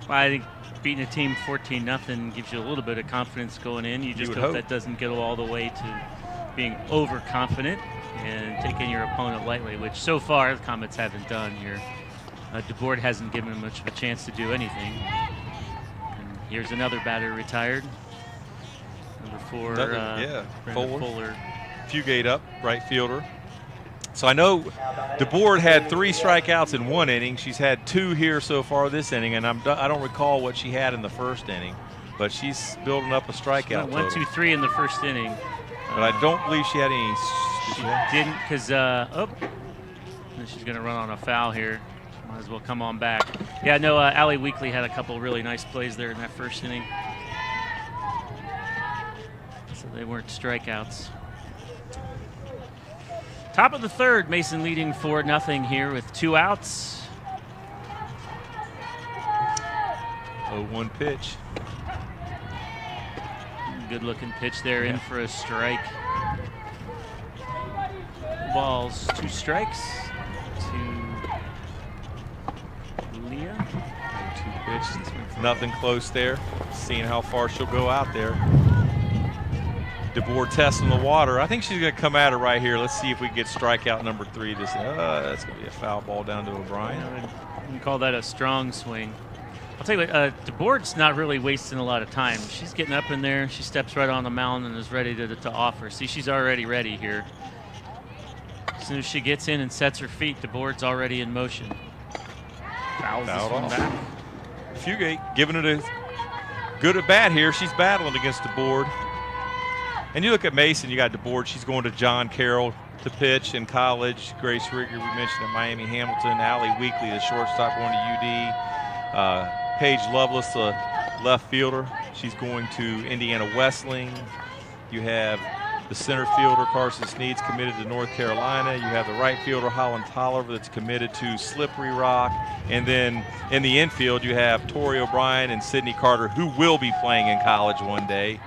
Well, I think beating a team 14-0 gives you a little bit of confidence going in. You just hope that doesn't get all the way to being overconfident and taking your opponent lightly, which so far the Comets haven't done here. DeBoard hasn't given him much of a chance to do anything. And here's another batter retired. Number 4, Brenda Fuller. Fugate up, right fielder. So I know DeBoard had 3 strikeouts in 1 inning. She's had 2 here so far this inning, and I don't recall what she had in the first inning, but she's building up a strikeout. 1, 2, 3 in the first inning. But I don't believe she had any. She didn't, because she's going to run on a foul here. Might as well come on back. Yeah, no, Allie Weekly had a couple really nice plays there in that first inning. So they weren't strikeouts. Top of the third, Mason leading 4-0 here with 2 outs. 0-1 pitch. Good looking pitch there, in for a strike. Balls, 2 strikes to Leah. 2 pitches. Nothing close there. Seeing how far she'll go out there. DeBoer testing the water. I think she's going to come at it right here. Let's see if we can get strikeout number 3. That's going to be a foul ball down to O'Brien. You can call that a strong swing. I'll tell you what, DeBoer's not really wasting a lot of time. She's getting up in there. She steps right on the mound and is ready to offer. See, she's already ready here. As soon as she gets in and sets her feet, DeBoer's already in motion. Fouls this one back. Fugate giving it a good at bat here. She's battling against DeBoer. And you look at Mason, you got DeBoer. She's going to John Carroll to pitch in college. Grace Rigger, we mentioned at Miami Hamilton. Allie Weekly, the shortstop, going to UD. Paige Lovelace, the left fielder. She's going to Indiana Wesleyan. You have the center fielder, Carson Sneed's committed to North Carolina. You have the right fielder, Holland Tolliver, that's committed to Slippery Rock. And then in the infield, you have Tori O'Brien and Sydney Carter, who will be playing in college one day.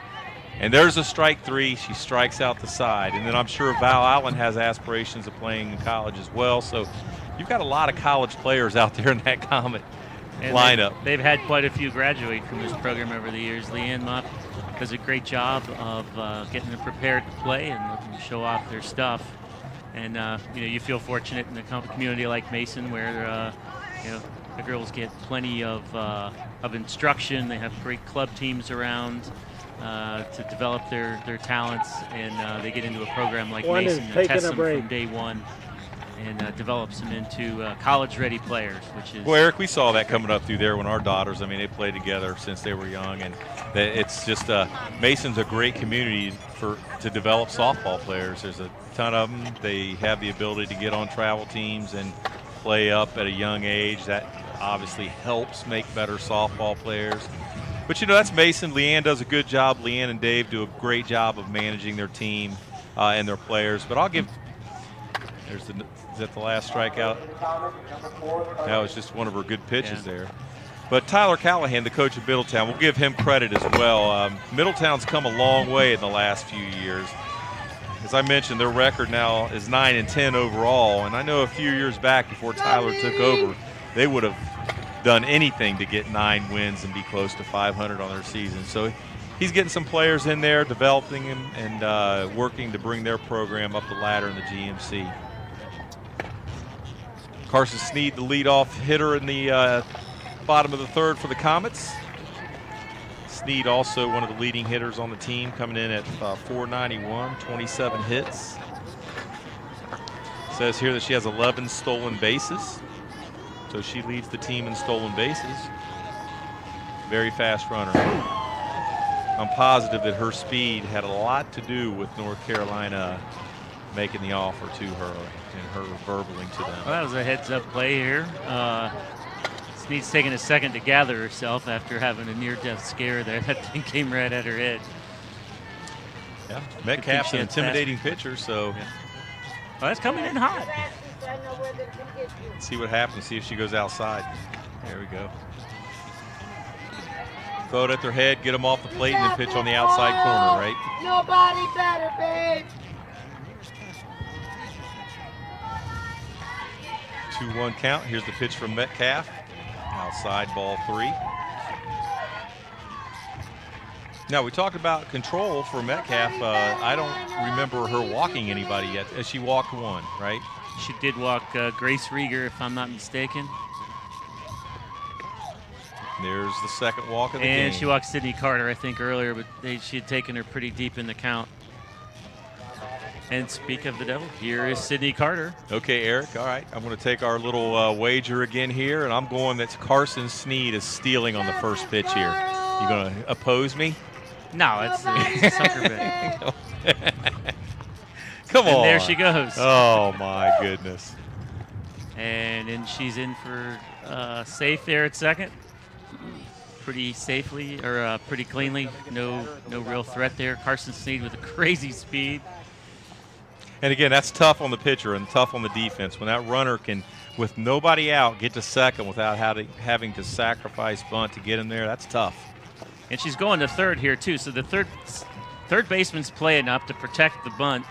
And there's a strike 3. She strikes out the side. And then I'm sure Val Allen has aspirations of playing in college as well. So you've got a lot of college players out there in that Comet lineup. They've had quite a few graduate from this program over the years. Leanne Mupp does a great job of getting them prepared to play and letting them show off their stuff. And you feel fortunate in a community like Mason, where the girls get plenty of instruction. They have great club teams around to develop their talents, and they get into a program like Mason that tests them from day one and develops them into college-ready players, which is... Well, Eric, we saw that coming up through there when our daughters, they played together since they were young, and it's just Mason's a great community to develop softball players. There's a ton of them. They have the ability to get on travel teams and play up at a young age. That obviously helps make better softball players. But, that's Mason. Leanne does a good job. Leanne and Dave do a great job of managing their team and their players. But I'll give – is that the last strikeout? That was just one of her good pitches there. But Tyler Callahan, the coach of Middletown, we'll give him credit as well. Middletown's come a long way in the last few years. As I mentioned, their record now is 9-10 overall. And I know a few years back before Tyler took over, they would have done anything to get 9 wins and be close to 500 on their season. So he's getting some players in there, developing them, and working to bring their program up the ladder in the GMC. Carson Sneed, the leadoff hitter in the bottom of the 3rd for the Comets. Sneed also one of the leading hitters on the team, coming in at .491, 27 hits. Says here that she has 11 stolen bases. So she leads the team in stolen bases. Very fast runner. I'm positive that her speed had a lot to do with North Carolina making the offer to her and her verbally to them. Well, that was a heads-up play here. Sneed's taking a second to gather herself after having a near-death scare there. That thing came right at her head. Yeah, Metcalf's an intimidating pitcher, so. Yeah. Well, that's coming in hot. Let's see what happens, see if she goes outside. There we go. Throw it at their head, get them off the plate, and then pitch on the outside corner, right? Nobody better, babe. 2-1 count. Here's the pitch from Metcalf. Outside, ball 3. Now, we talked about control for Metcalf. I don't remember her walking anybody yet. She walked one, right? She did walk Grace Rieger, if I'm not mistaken. There's the second walk of the game. And she walked Sydney Carter, I think, earlier, but she had taken her pretty deep in the count. And speak of the devil, here is Sydney Carter. Okay, Eric, all right. I'm going to take our little wager again here, and I'm going that Carson Sneed is stealing on the first pitch here. You going to oppose me? No, it's a sucker bet. Come on. And there she goes. Oh, my goodness. And then she's in for safe there at second. Pretty safely, or pretty cleanly. No real threat there. Carson Sneed with a crazy speed. And again, that's tough on the pitcher and tough on the defense. When that runner can, with nobody out, get to second without having to sacrifice bunt to get him there, that's tough. And she's going to third here, too. So the third baseman's playing up to protect the bunt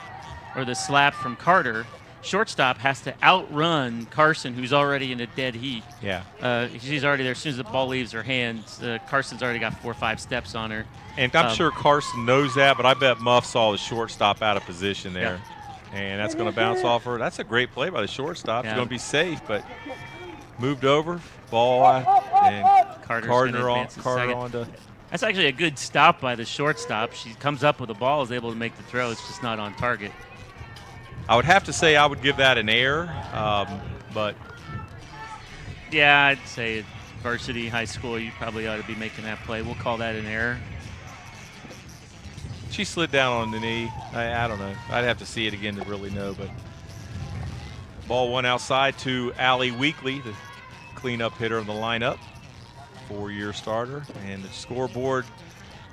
or the slap from Carter. shortstop has to outrun Carson, who's already in a dead heat. Yeah. She's already there. As soon as the ball leaves her hands, Carson's already got 4 or 5 steps on her. And I'm sure Carson knows that, but I bet Muff saw the shortstop out of position there. Yeah. And that's going to bounce off her. That's a great play by the shortstop. Yeah. She's going to be safe, but moved over, ball and Carter on to. That's actually a good stop by the shortstop. She comes up with the ball, is able to make the throw. It's just not on target. I would have to say I would give that an error, but. Yeah, I'd say at varsity high school, you probably ought to be making that play. We'll call that an error. She slid down on the knee. I don't know. I'd have to see it again to really know, but. Ball one outside to Allie Weekly, the cleanup hitter of the lineup, 4-year starter. And the scoreboard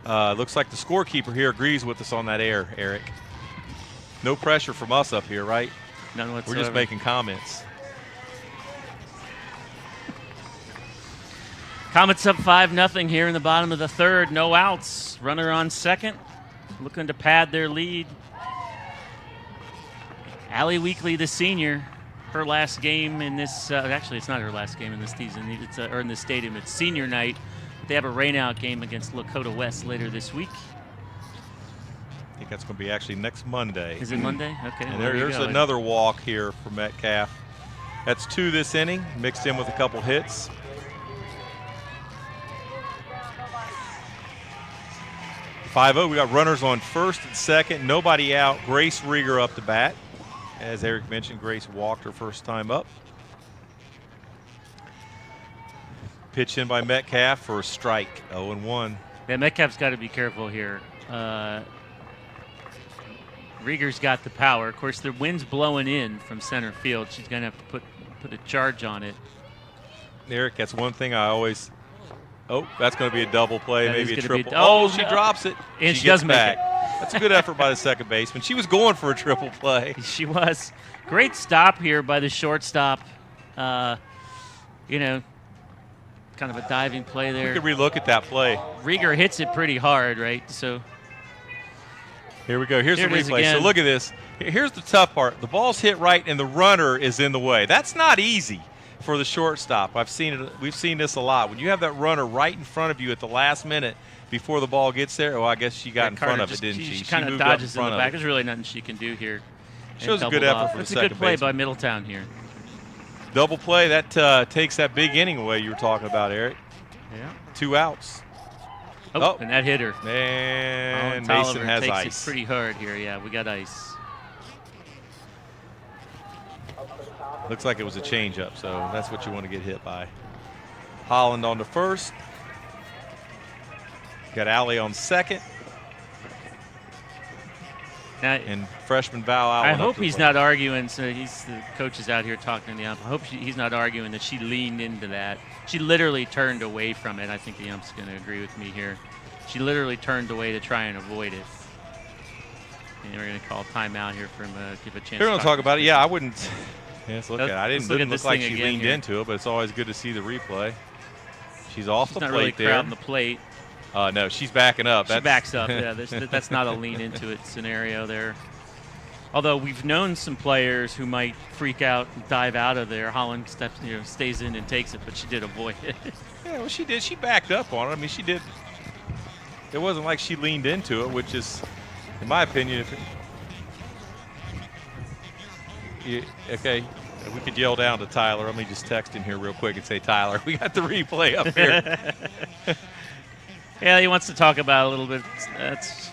looks like the scorekeeper here agrees with us on that error, Eric. No pressure from us up here, right? None whatsoever. We're just making comments. Comets up 5-0 here in the bottom of the third. No outs. Runner on second. Looking to pad their lead. Allie Weekly, the senior. Her last game in this, actually it's not her last game in this season, it's, or in this stadium, it's senior night. They have a rainout game against Lakota West later this week. I think that's going to be actually next Monday. Is it Monday? Okay. And well, there's another walk here for Metcalf. That's 2 this inning, mixed in with a couple hits. "5-0, we got runners on first and second, nobody out. Grace Rieger up to bat. As Eric mentioned, Grace walked her first time up. Pitch in by Metcalf for a strike, 0-1. Yeah, Metcalf's got to be careful here. Rieger's got the power. Of course, the wind's blowing in from center field. She's going to have to put a charge on it. Eric, that's one thing I always. Oh, that's going to be a double play, That maybe a is gonna be triple. a- She drops it. And she gets does make back. it. That's a good effort by the second baseman. She was going for a triple play. She was. Great stop here by the shortstop. You know, kind of a diving play We there. could relook at that play. Rieger hits it pretty hard, right? So Here we go. Here's Here the it is replay. again. So look at this. Here's the tough part. The ball's hit right, and the runner is in the way. That's not easy for the shortstop. I've seen it. We've seen this a lot. When you have that runner right in front of you at the last minute before the ball gets there. Oh, I guess she got in front of it, didn't she? She kind of moved up dodges in the front of back. it. There's really nothing she can do here. Shows a And good doubled effort off. for the It's a good second play baseman. by Middletown here. Double play. That takes that big inning away you were talking about, Eric. Yeah. 2 outs. Oh, and that hit her. And Colin Mason Tolliver has takes ice. it pretty hard here. Yeah, we got ice. Looks like it was a changeup, so that's what you want to get hit by. Holland on the first. Got Allie on second. Now, And freshman Val Allen. I up hope to the he's plate. not arguing. So the coach is out here talking to the ump. I hope he's not arguing that she leaned into that. She literally turned away from it. I think the ump's going to agree with me here. She literally turned away to try and avoid it. And we're going to call timeout here for him to give a chance. We're going to talk about it. Yeah, I wouldn't. Yeah, let's look Let's- at it. I let's didn't look at look this like thing she again leaned here. into it, but it's always good to see the replay. She's off She's the not plate really there. crowding the plate. No, she's backing up. She backs up. Yeah, that's not a lean into it scenario there. Although we've known some players who might freak out and dive out of there. Holland stays in and takes it, but she did avoid it. Yeah, well, she did. She backed up on it. I mean, she did. It wasn't like she leaned into it, which is, in my opinion, okay, we could yell down to Tyler. Let me just text him here real quick and say, Tyler, we got the replay up here. Yeah, he wants to talk about it a little bit. That's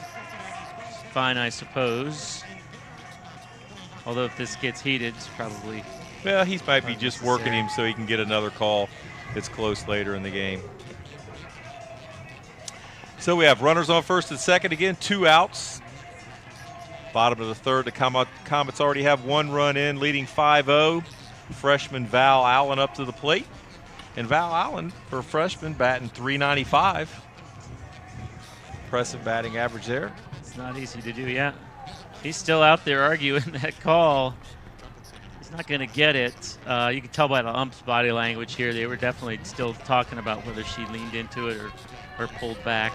fine, I suppose. Although if this gets heated, it's probably. Well, he might be just working necessary. him so he can get another call that's close later in the game. So we have runners on first and second again, 2 outs. Bottom of the third, the Comets already have 1 run in, leading 5-0. Freshman Val Allen up to the plate. And Val Allen, for a freshman, batting .395. Impressive batting average there. It's not easy to do, yeah. He's still out there arguing that call. He's not going to get it. You can tell by the ump's body language here. They were definitely still talking about whether she leaned into it or pulled back.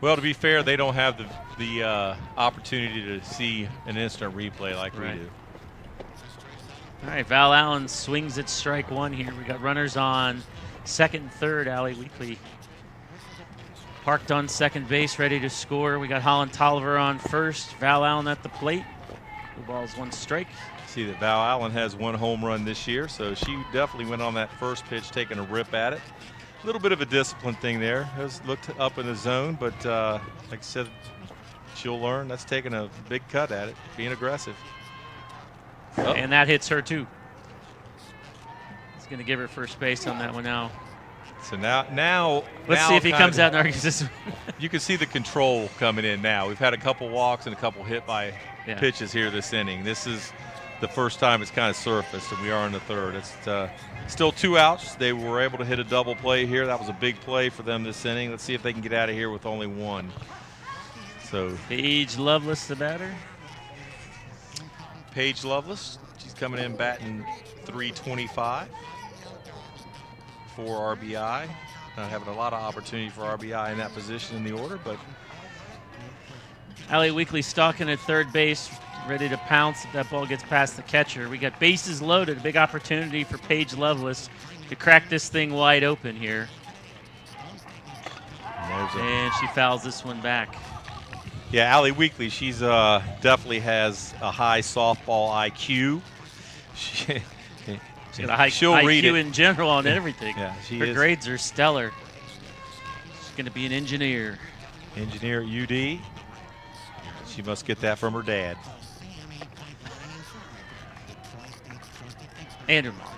Well, to be fair, they don't have the opportunity to see an instant replay like we do. All right, Val Allen swings at strike one here. We got runners on second and third. Allie Weekly parked on second base, ready to score. We got Holland Tolliver on first. Val Allen at the plate. 2 balls, 1 strike. See that Val Allen has 1 home run this year, so she definitely went on that first pitch, taking a rip at it. A little bit of a discipline thing there. Has looked up in the zone, but like I said, she'll learn. That's taking a big cut at it, being aggressive. Oh. And that hits her too. It's going to give her first base on that one now. So now let's see if he comes out and argues this. You can see the control coming in now. We've had a couple walks and a couple hit by pitches here this inning. This is the first time it's kind of surfaced, and we are in the third. It's still 2 outs. They were able to hit a double play here. That was a big play for them this inning. Let's see if they can get out of here with only 1. So Paige Lovelace, the batter. Paige Lovelace, she's coming in batting .325, 4 RBI. Not having a lot of opportunity for RBI in that position in the order, but Allie Weekly stalking at third base, ready to pounce if that ball gets past the catcher. We got bases loaded, a big opportunity for Paige Lovelace to crack this thing wide open here. And she fouls this one back. Yeah, Allie Weekly, she's definitely has a high softball IQ. She's got a high IQ in general on everything. Yeah, her grades are stellar. She's going to be an engineer. Engineer at UD. She must get that from her dad. And her mom.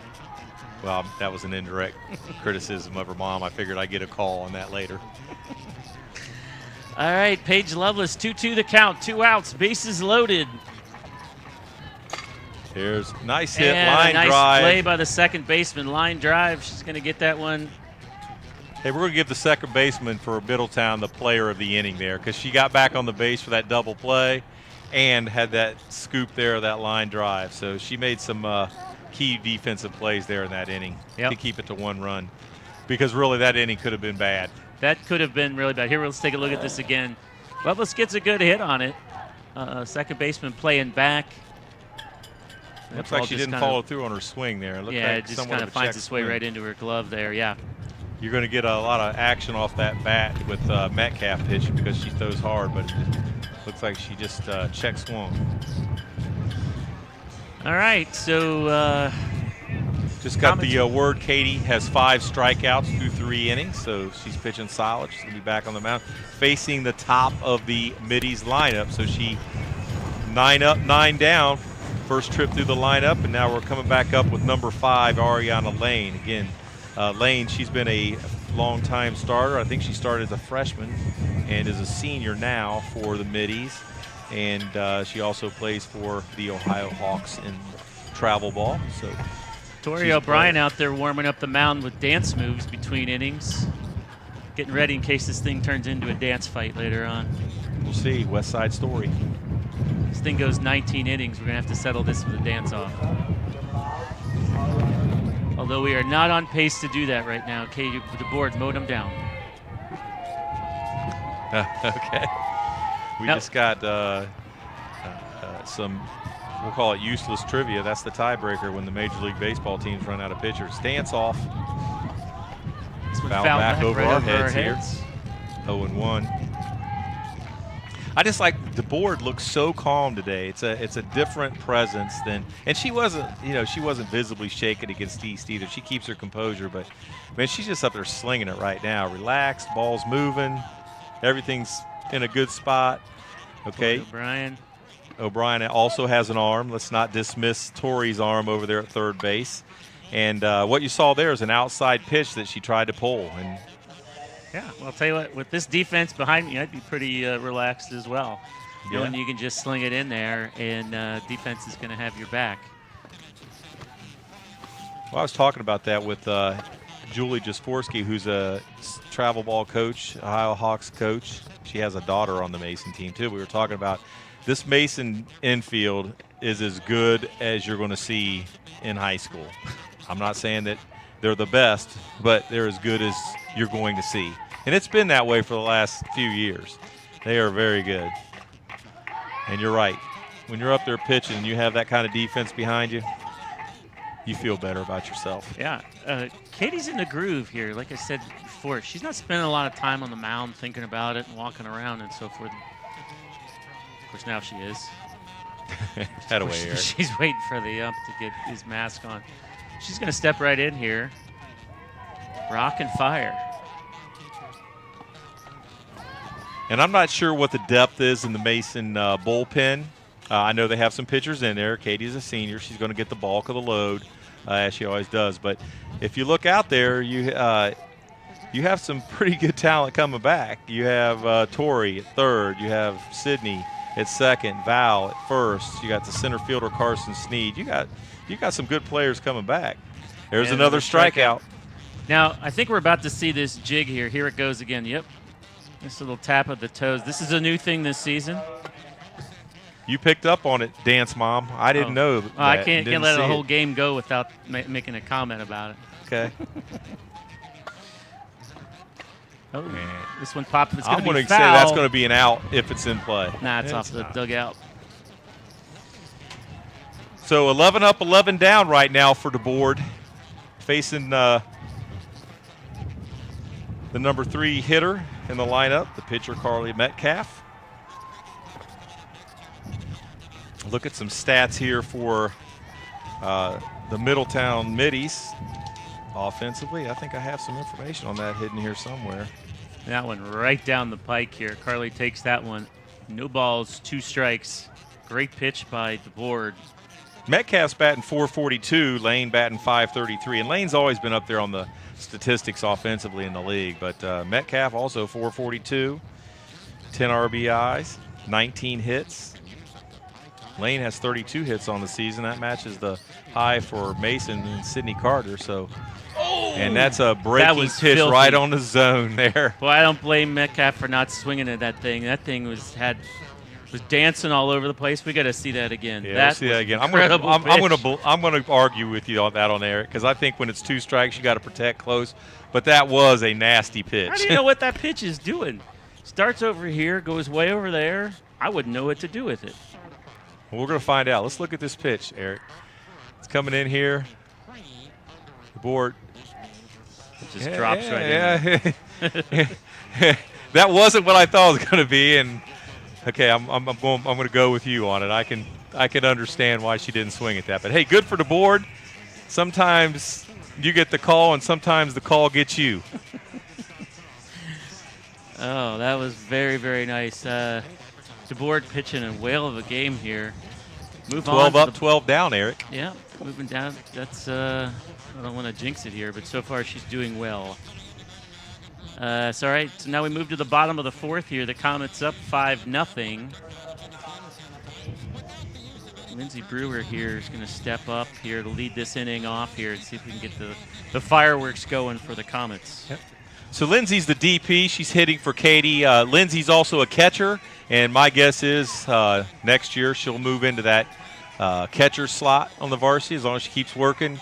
Well, that was an indirect criticism of her mom. I figured I'd get a call on that later. All right, Paige Lovelace, 2-2 the count, 2 outs, bases loaded. Here's nice hit, and line nice drive. Play by the second baseman, line drive. She's going to get that one. Hey, we're going to give the second baseman for Middletown the player of the inning there, because she got back on the base for that double play and had that scoop there, that line drive. So she made some key defensive plays there in that inning to keep it to 1 run, because really that inning could have been bad. That could have been really bad. Here, let's take a look at this again. Lovelace gets a good hit on it. Second baseman playing back. Looks like she didn't follow through on her swing there. It just kind of finds its way right into her glove there, yeah. You're going to get a lot of action off that bat with Metcalf pitching because she throws hard, but it looks like she just check swung. All right, so just got the word Katie has 5 strikeouts through 3 innings, so she's pitching solid. She's going to be back on the mound facing the top of the Middies lineup. So she 9 up, 9 down. First trip through the lineup, and now we're coming back up with number 5, Ariana Lane. Again, Lane, she's been a long-time starter. I think she started as a freshman and is a senior now for the Middies. And she also plays for the Ohio Hawks in travel ball. So Tori O'Brien out there warming up the mound with dance moves between innings. Getting ready in case this thing turns into a dance fight later on. We'll see. West Side Story. This thing goes 19 innings. We're going to have to settle this with a dance-off. Although we are not on pace to do that right now. Katie, the board mowed them down. Okay. We just got some, we'll call it useless trivia. That's the tiebreaker when the Major League Baseball teams run out of pitchers. Dance off. Foul back over our heads here. 0-1. I just like the board looks so calm today. It's a different presence than, and she wasn't visibly shaken against East either. She keeps her composure, but man, she's just up there slinging it right now. Relaxed, ball's moving, everything's in a good spot. Okay. O'Brien also has an arm. Let's not dismiss Tori's arm over there at third base. And what you saw there is an outside pitch that she tried to pull. And yeah, well, I'll tell you what, with this defense behind me, I'd be pretty relaxed as well. Knowing you can just sling it in there, and defense is going to have your back. Well, I was talking about that with Julie Jasforski, who's a travel ball coach, Ohio Hawks coach. She has a daughter on the Mason team, too. We were talking about this Mason infield is as good as you're going to see in high school. I'm not saying that they're the best, but they're as good as you're going to see. And it's been that way for the last few years. They are very good. And you're right. When you're up there pitching and you have that kind of defense behind you, you feel better about yourself. Yeah. Katie's in the groove here. Like I said before, she's not spending a lot of time on the mound thinking about it and walking around and so forth. Of course, now she is. That away, Eric. She's waiting for the ump to get his mask on. She's going to step right in here. Rock and fire. And I'm not sure what the depth is in the Mason bullpen. I know they have some pitchers in there. Katie's a senior. She's going to get the bulk of the load, as she always does. But if you look out there, you have some pretty good talent coming back. You have Tori at third. You have Sydney at second. Val at first. You got the center fielder Carson Sneed. You got some good players coming back. There's another strikeout. Now I think we're about to see this jig here. Here it goes again. Yep. This little tap of the toes. This is a new thing this season. You picked up on it, Dance Mom. I didn't know that. I can't let the whole game go without making a comment about it. Okay. Oh, this one popped. It's I'm going to say that's going to be an out if it's in play. Nah, it's off the dugout. So 11 up, 11 down right now for the board. Facing the number 3 hitter in the lineup, the pitcher Carly Metcalf. Look at some stats here for the Middletown Middies offensively. I think I have some information on that hidden here somewhere. That one right down the pike here. Carly takes that one. No balls, 2 strikes. Great pitch by DeBoard. Metcalf's batting .442, Lane batting .533, and Lane's always been up there on the statistics offensively in the league. But Metcalf also .442, 10 RBIs, 19 hits. Lane has 32 hits on the season. That matches the high for Mason and Sydney Carter. So, and that's a breaking pitch filthy. right on the zone there. Well, I don't blame Metcalf for not swinging at that thing. That thing was dancing all over the place. We got to see that again. Yeah, we'll see that again. I'm going to argue with you on that on Eric, because I think when it's 2 strikes, you got to protect close. But that was a nasty pitch. How do you know what that pitch is doing? Starts over here, goes way over there. I wouldn't know what to do with it. We're going to find out. Let's look at this pitch, Eric. It's coming in here. The board. It just drops right in. That wasn't what I thought it was going to be, and okay, I'm going to go with you on it. I can understand why she didn't swing at that. But hey, good for the board. Sometimes you get the call, and sometimes the call gets you. Oh, that was very, very nice. DeBoard pitching a whale of a game here. Move 12 on up, 12 down, Eric. Yeah, moving down. That's I don't want to jinx it here, but so far she's doing well. So all right, so now we move to the bottom of the 4th here. The Comets up 5-0. Lindsey Brewer here is going to step up here to lead this inning off here and see if we can get the fireworks going for the Comets. Yep. So Lindsay's the DP. She's hitting for Katie. Lindsay's also a catcher, and my guess is next year she'll move into that catcher slot on the varsity as long as she keeps working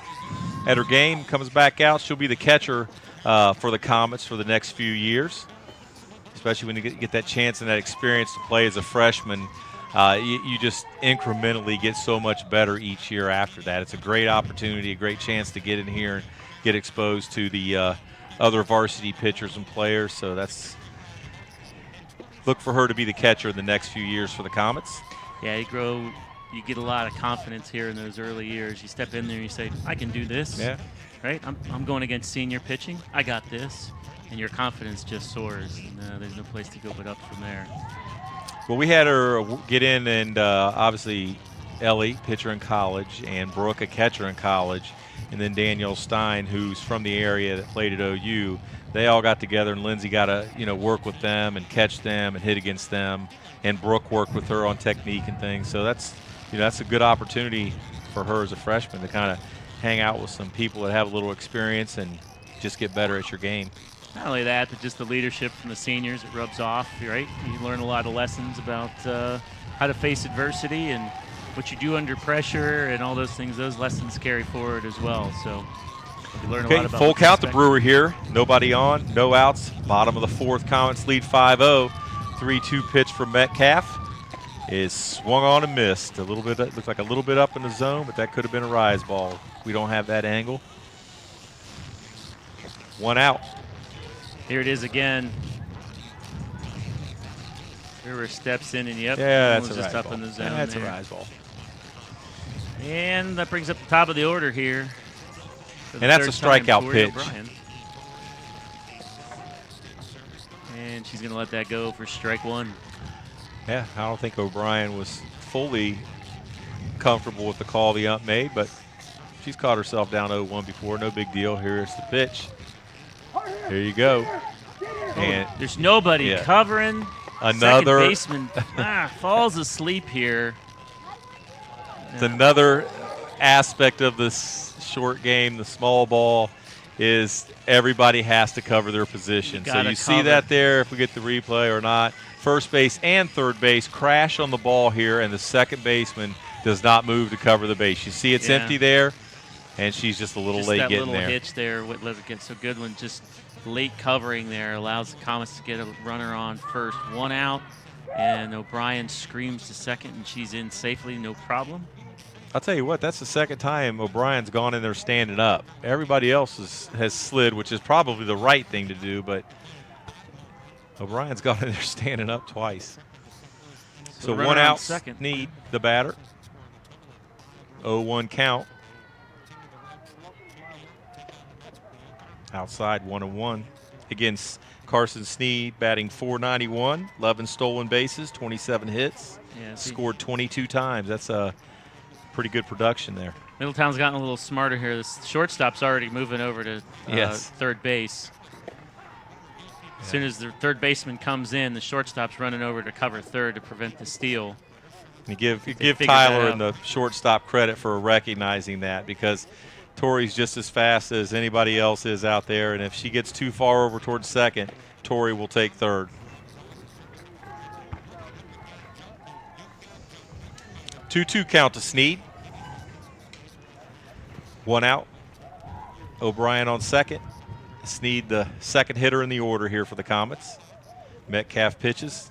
at her game, comes back out. She'll be the catcher for the Comets for the next few years, especially when you get that chance and that experience to play as a freshman. You just incrementally get so much better each year after that. It's a great opportunity, a great chance to get in here and get exposed to the other varsity pitchers and players. So look for her to be the catcher in the next few years for the Comets. Yeah, you get a lot of confidence here in those early years. You step in there and you say, I can do this. Yeah. Right? I'm going against senior pitching. I got this. And your confidence just soars. And there's no place to go but up from there. Well, we had her get in, and obviously Ellie, pitcher in college, and Brooke, a catcher in college, and then Danielle Stein, who's from the area that played at OU. They all got together, and Lindsay got to work with them and catch them and hit against them, and Brooke worked with her on technique and things. So that's a good opportunity for her as a freshman to kind of hang out with some people that have a little experience and just get better at your game. Not only that, but just the leadership from the seniors, it rubs off, right? You learn a lot of lessons about how to face adversity and what you do under pressure and all those things. Those lessons carry forward as well. So You learn a lot Okay, about full what to count. The expect. Brewer here. Nobody on, no outs. Bottom of the fourth. Comets lead 5-0. 3-2 pitch for Metcalf is swung on and missed. A little bit, looks like a little bit up in the zone, but that could have been a rise ball. We don't have that angle. 1 out. Here it is again. Brewer steps in and yep, Yeah, that that's was a just rise up ball. in the zone. That's there. a rise ball. And that brings up the top of the order here. And that's a strikeout pitch. O'Brien. And she's going to let that go for strike 1. Yeah, I don't think O'Brien was fully comfortable with the call the ump made, but she's caught herself down 0-1 before. No big deal. Here's the pitch. Here you go. And there's nobody yeah. covering. Another Second baseman falls asleep here. It's another aspect of this short game, the small ball, is everybody has to cover their position. So you see that there, if we get the replay or not. First base and third base crash on the ball here, and the second baseman does not move to cover the base. You see it's empty there, and she's just a little late getting there. That little hitch there, what let it get so good one, just late covering there allows the Comets to get a runner on first. 1 out, and O'Brien screams to second, and she's in safely, no problem. I'll tell you what, that's the second time O'Brien's gone in there standing up. Everybody else has slid, which is probably the right thing to do, but O'Brien's gone in there standing up twice. So 1 out, second. Need the batter. 0-1 count. Outside 1-1 against Carson Sneed, batting .491, 11 stolen bases, 27 hits, scored 22 times. That's a pretty good production there. Middletown's gotten a little smarter here. The shortstop's already moving over to third base. As soon as the third baseman comes in, the shortstop's running over to cover third to prevent the steal. You give Tyler and the shortstop credit for recognizing that, because Tori's just as fast as anybody else is out there, and if she gets too far over towards second, Tori will take third. 2-2 count to Sneed. 1 out. O'Brien on second. Sneed, the second hitter in the order here for the Comets. Metcalf pitches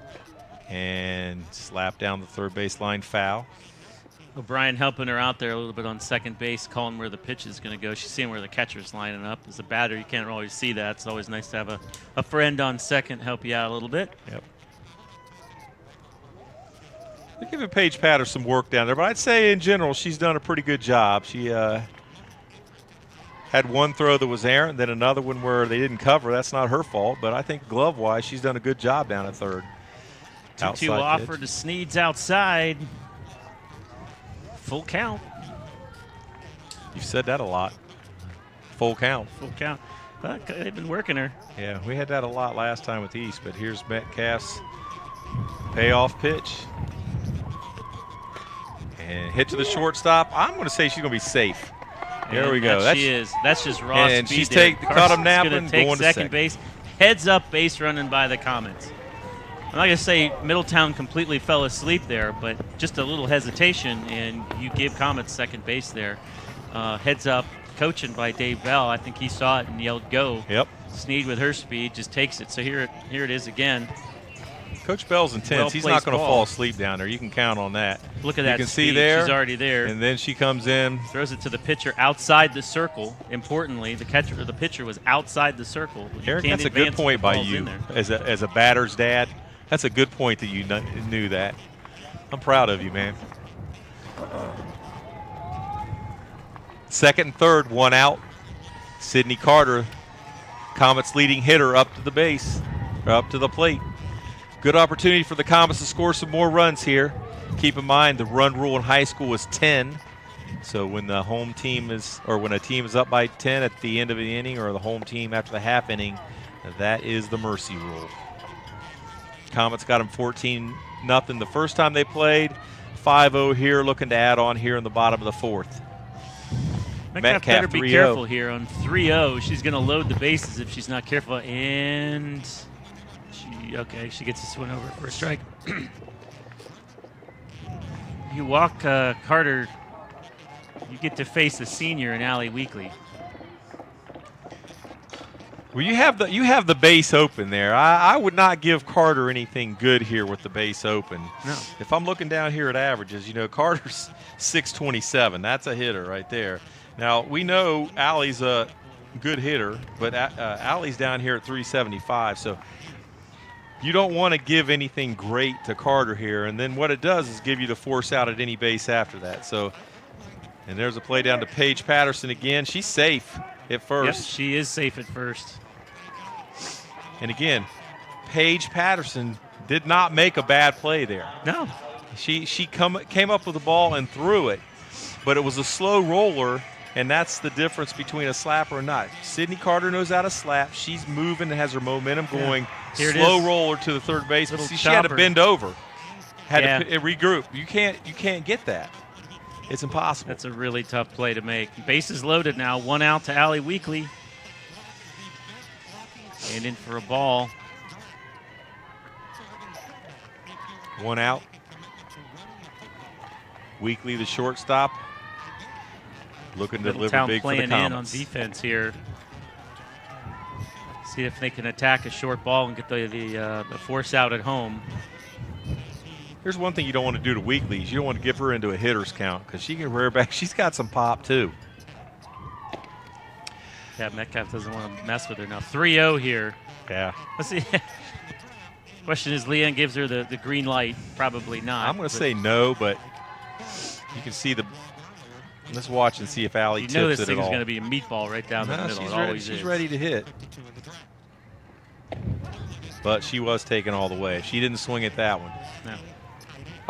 and slap down the third baseline foul. O'Brien helping her out there a little bit on second base, calling where the pitch is going to go. She's seeing where the catcher's lining up. As a batter, you can't always see that. It's always nice to have a friend on second help you out a little bit. Yep. They're giving Paige Patter some work down there, but I'd say in general she's done a pretty good job. She had one throw that was errant, then another one where they didn't cover. That's not her fault, but I think glove-wise she's done a good job down at third. 2-2 offer to Sneed's outside. Full count. You've said that a lot. Full count. Full count. They've been working her. Yeah, we had that a lot last time with East, but here's Metcalf's payoff pitch. And hit to the shortstop. I'm going to say she's going to be safe. There we go. She is. That's just raw and speed. And she's caught him napping, take going to second base. Heads up base running by the Comets. I'm not going to say Middletown completely fell asleep there, but just a little hesitation, and you give Comets second base there. Heads up coaching by Dave Bell. I think he saw it and yelled, go. Yep. Sneed with her speed just takes it. So here it is again. Coach Bell's intense. He's not going to fall asleep down there. You can count on that. Look at that. You can speed. see there. She's already there. And then she comes in. Throws it to the pitcher outside the circle. Importantly, the pitcher was outside the circle. Eric, that's a good point by you as a batter's dad. That's a good point that you knew that. I'm proud of you, man. Second and third, 1 out. Sydney Carter, Comets leading hitter, up to the base, or up to the plate. Good opportunity for the Comets to score some more runs here. Keep in mind the run rule in high school is 10. So when the home team is, or when a team is up by 10 at the end of the inning, or the home team after the half inning, that is the mercy rule. Comets got them 14-0 the first time they played. 5-0 here, looking to add on here in the bottom of the fourth. Metcalf better be careful here on 3-0. She's going to load the bases if she's not careful. And she gets a swing over for a strike. You walk Carter, you get to face a senior in Allie Weekly. Well, you have the base open there. I would not give Carter anything good here with the base open. No. If I'm looking down here at averages, Carter's 627. That's a hitter right there. Now, we know Allie's a good hitter, but Allie's down here at 375. So you don't want to give anything great to Carter here. And then what it does is give you the force out at any base after that. So, and there's a play down to Paige Patterson again. She's safe at first. Yep, she is safe at first. And again, Paige Patterson did not make a bad play there. No. She came up with the ball and threw it, but it was a slow roller, and that's the difference between a slap or not. Sydney Carter knows how to slap. She's moving and has her momentum going. Here it Slow is. roller to the third base. Little She had to chopper. bend over, had Yeah. to regroup. You can't get that. It's impossible. That's a really tough play to make. Bases loaded now. 1 out to Allie Weekly. And in for a ball. 1 out. Weekly, the shortstop, looking to deliver Middletown big for the playing in on Comets. defense here. See if they can attack a short ball and get the force out at home. Here's one thing you don't want to do to Weeklies. You don't want to give her into a hitter's count because she can rear back. She's got some pop too. Yeah, Metcalf doesn't want to mess with her now. 3-0 here. Yeah. Let's see. Question is, Leanne gives her the green light. Probably not. I'm going to say no, but you can see the. Let's watch and see if Allie You tips know this it at thing's all. going to be a meatball right down the No, middle. she's It ready. always She's is. ready to hit. But she was taken all the way. She didn't swing at that one. No.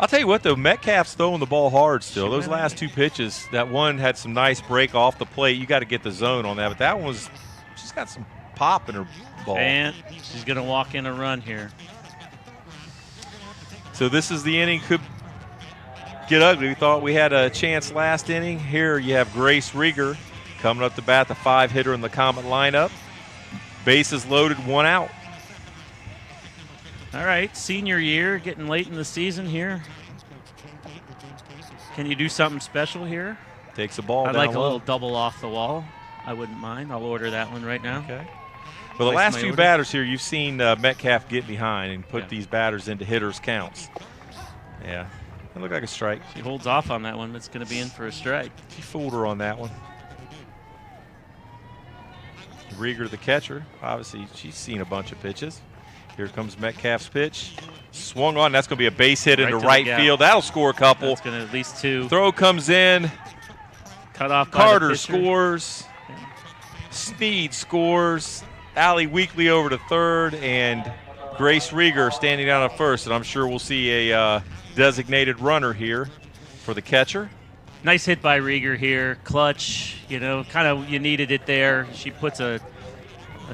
I'll tell you what, though, Metcalf's throwing the ball hard still. She Those went last two pitches, that one had some nice break off the plate. You got to get the zone on that. But that one was, she's got some pop in her ball. And she's going to walk in a run here. So this is the inning. Could get ugly. We thought we had a chance last inning. Here you have Grace Rieger coming up to bat, the 5-hitter in the Comet lineup. Bases loaded, 1 out. All right, senior year, getting late in the season here. Can you do something special here? Takes a ball I'd down like a low. little double off the wall. I wouldn't mind. I'll order that one right now. Okay. Well, the Place last my few order. batters here, you've seen Metcalf get behind and put Yeah. these batters into hitters' counts. Yeah. It looked like a strike. She holds off on that one, but it's going to be in for a strike. She fooled her on that one. Rieger, the catcher, obviously she's seen a bunch of pitches. Here comes Metcalf's pitch. Swung on. That's going to be a base hit into to the right gap. field. That'll score a couple. That's going to at least 2. Throw comes in. Cut off by Carter the pitcher. scores. Sneed scores. Allie Weekly over to third, and Grace Rieger standing down at first. And I'm sure we'll see a designated runner here for the catcher. Nice hit by Rieger here. Clutch, kind of you needed it there. She puts a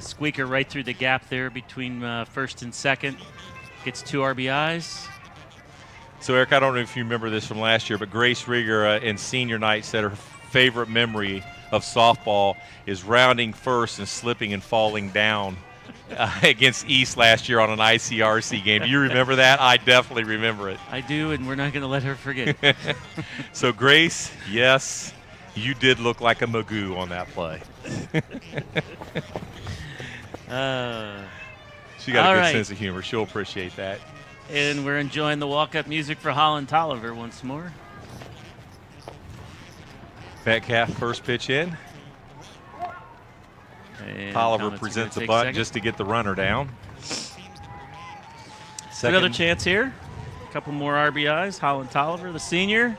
squeaker right through the gap there between first and second. Gets 2 RBIs. So, Eric, I don't know if you remember this from last year, but Grace Rieger in senior night said her favorite memory of softball is rounding first and slipping and falling down against East last year on an ICRC game. Do you remember that? I definitely remember it. I do, and we're not going to let her forget. So, Grace, yes, you did look like a Magoo on that play. She got a all good right. sense of humor. She'll appreciate that. And we're enjoying the walk-up music for Holland Tolliver once more. Metcalf first pitch in. And Tolliver Comets are presents gonna a take bunt second. just to get the runner down. Another Second. chance here. A couple more RBIs. Holland Tolliver, the senior.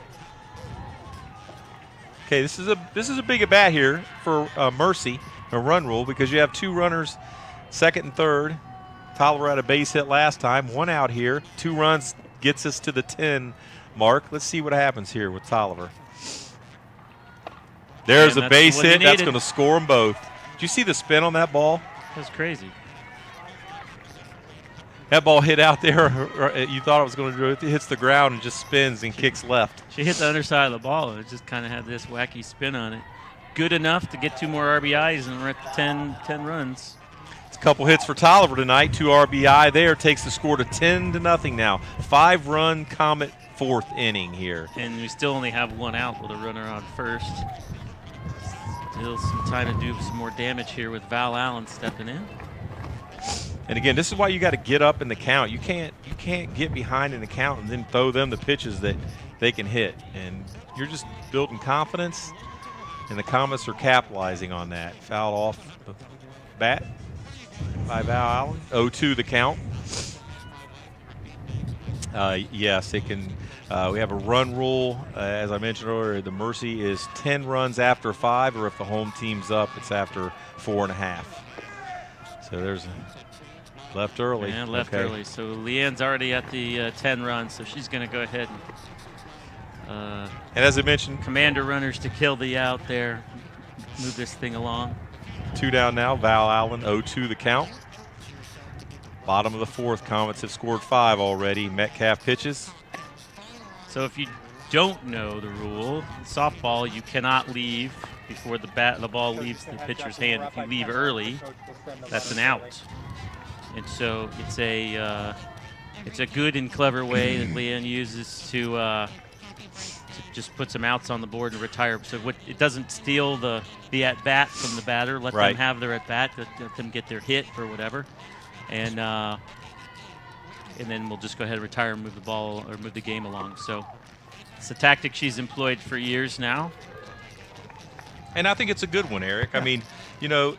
Okay, this is a big at bat here for Mercy, a run rule, because you have 2 runners, second and third. Tolliver had a base hit last time, 1 out here. 2 runs gets us to the 10 mark. Let's see what happens here with Tolliver. There's And a that's base what you hit. That's needed. going to score them both. Did you see the spin on that ball? That's crazy. That ball hit out there. You thought it was going to do it. It hits the ground and just spins and kicks left. She hit the underside of the ball, and it just kind of had this wacky spin on it. Good enough to get 2 more RBIs, and we're at 10 runs. It's a couple hits for Tolliver tonight. 2 RBI there. Takes the score to 10-0 now. 5-run Comet 4th inning here. And we still only have 1 out with a runner on first. Still some time to do some more damage here with Val Allen stepping in. And again, this is why you got to get up in the count. You can't get behind in the count and then throw them the pitches that they can hit. And you're just building confidence, and the Comets are capitalizing on that. Fouled off the bat by Val Allen. 0-2 the count. Yes, it can. We have a run rule. As I mentioned earlier, the mercy is 10 runs after 5, or if the home team's up, it's after 4.5. So there's a left early. And left early. So Leanne's already at the 10 runs, so she's going to go ahead and as I mentioned, commander runners to kill the out there. Move this thing along. 2 down now. Val Allen, 0-2 the count. Bottom of the 4th, Comets have scored 5 already. Metcalf pitches. So if you don't know the rule, in softball you cannot leave before the ball leaves the pitcher's hand. If you leave early, that's an out. And so it's a good and clever way that Leanne uses to just put some outs on the board and retire. So it doesn't steal the at bat from the batter. Let them have their at bat. Let them get their hit or whatever, and then we'll just go ahead and retire and move the ball or move the game along. So it's a tactic she's employed for years now. And I think it's a good one, Eric. I mean, you know,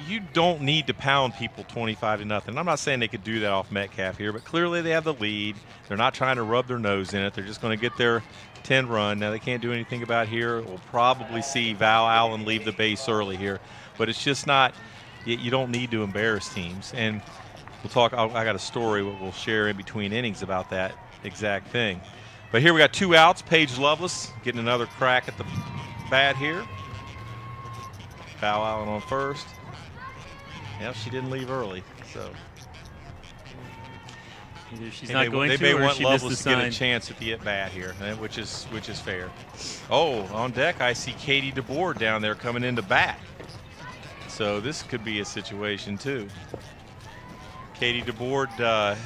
you don't need to pound people 25-0. I'm not saying they could do that off Metcalf here, but clearly they have the lead. They're not trying to rub their nose in it. They're just going to get their 10 run. Now they can't do anything about here. We'll probably see Val Allen leave the base early here, but it's just not. You don't need to embarrass teams. And we'll talk. I got a story we'll share in between innings about that exact thing. But here we got 2 outs. Paige Lovelace getting another crack at the bat here. Val Allen on first. Yeah, she didn't leave early, so. Either she's not going to, they may or want she missed the Lovelace to get sign. a chance at the at bat here, which is fair. Oh, on deck I see Katie DeBoer down there coming into bat. So this could be a situation too. Katie DeBoer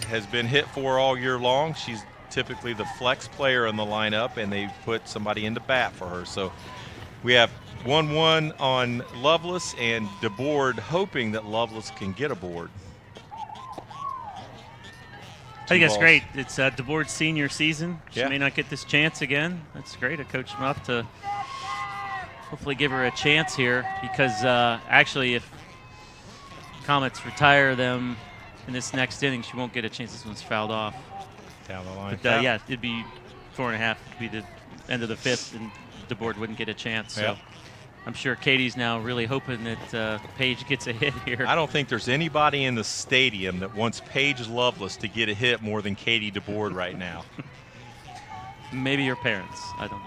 has been hit for all year long. She's typically the flex player in the lineup, and they put somebody into bat for her. So we have 1-1 on Lovelace, and DeBoer hoping that Lovelace can get aboard. I think that's great. It's DeBoer's senior season. She Yeah. may not get this chance again. That's great. I coached him up to hopefully give her a chance here, because actually if Comets retire them in this next inning, she won't get a chance. This one's fouled off. Down the line. But yeah, it'd be 4.5. It'd be the end of the 5th, and DeBoer wouldn't get a chance. So. Yeah. I'm sure Katie's now really hoping that Paige gets a hit here. I don't think there's anybody in the stadium that wants Paige Lovelace to get a hit more than Katie DeBoer right now. Maybe your parents. I don't know.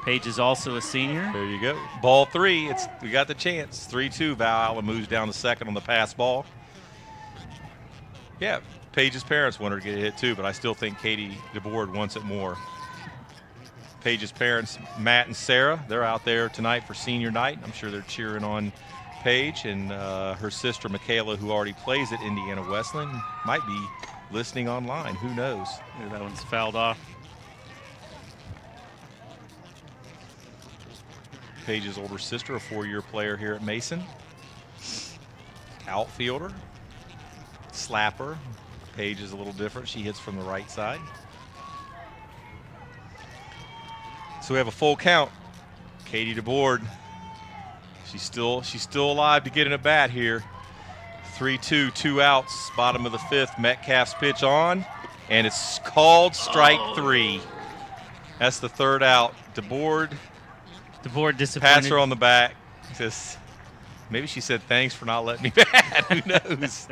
Paige is also a senior. There you go. Ball 3. We got the chance. 3-2. Val Allen moves down to second on the pass ball. Yeah, Paige's parents want her to get a hit too, but I still think Katie DeBoer wants it more. Paige's parents, Matt and Sarah, they're out there tonight for senior night. I'm sure they're cheering on Paige, and her sister Michaela, who already plays at Indiana Wesleyan, might be listening online. Who knows? Yeah, that one's fouled off. Paige's older sister, a 4-year player here at Mason. Outfielder, slapper. Paige is a little different. She hits from the right side. So we have a full count. Katie DeBoer, she's still alive to get in a bat here. 3-2, 2 outs, bottom of the 5th. Metcalf's pitch on, and it's called strike 3. That's the 3rd out. DeBoer disappointed. pats her on the back. Just maybe she said thanks for not letting me bat. Who knows?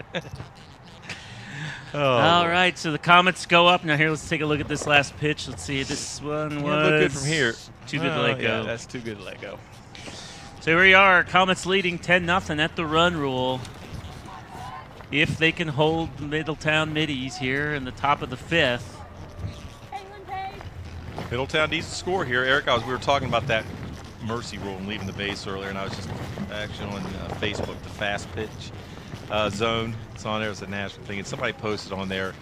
All right, so the Comets go up. Now here, let's take a look at this last pitch. Let's see, this one was Look good from here. Too good to let go. Yeah, that's too good to let go. So here we are, Comets leading 10-0 at the run rule. If they can hold Middletown Middies here in the top of the 5th. Middletown needs to score here. Eric, we were talking about that mercy rule and leaving the base earlier, and I was just actually on Facebook, the fast pitch zone. It's on there as a national thing, and somebody posted on there,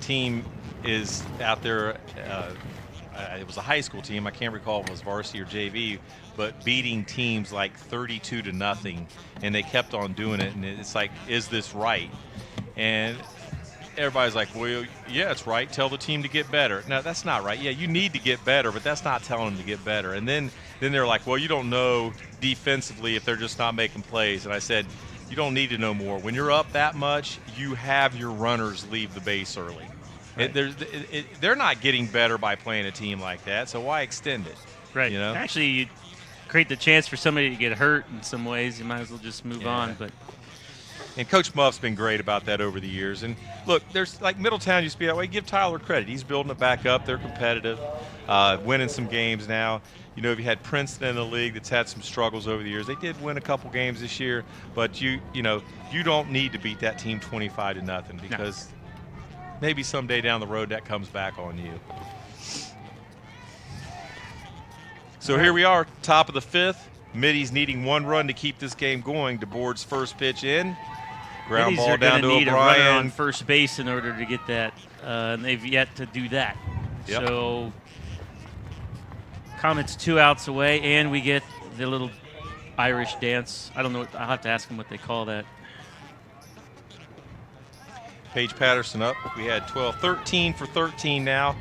team is out there it was a high school team. I can't recall if it was varsity or JV, but beating teams like 32-0, and they kept on doing it. And it's like, is this right? And everybody's like, well, yeah, it's right. Tell the team to get better. No, that's not right. Yeah, you need to get better, but that's not telling them to get better. And then they're like, well, you don't know defensively if they're just not making plays. And I said, you don't need to know more. When you're up that much, you have your runners leave the base early. Right. They're not getting better by playing a team like that, so why extend it? Right. You know? Actually, you create the chance for somebody to get hurt in some ways. You might as well just move on. And Coach Muff's been great about that over the years. And look, there's like Middletown used to be that way. Give Tyler credit. He's building it back up. They're competitive, winning some games now. You know, if you had Princeton in the league that's had some struggles over the years, they did win a couple games this year. But you don't need to beat that team 25-0 because maybe someday down the road that comes back on you. So here we are, top of the 5th. Middies needing 1 run to keep this game going. DeBoard's first pitch in. Ground ball down to need a runner on O'Brien. first base in order to get that, and they've yet to do that. Yep. So Comets 2 outs away, and we get the little Irish dance. I don't know. I'll have to ask them what they call that. Paige Patterson up. We had 13 for 13 now.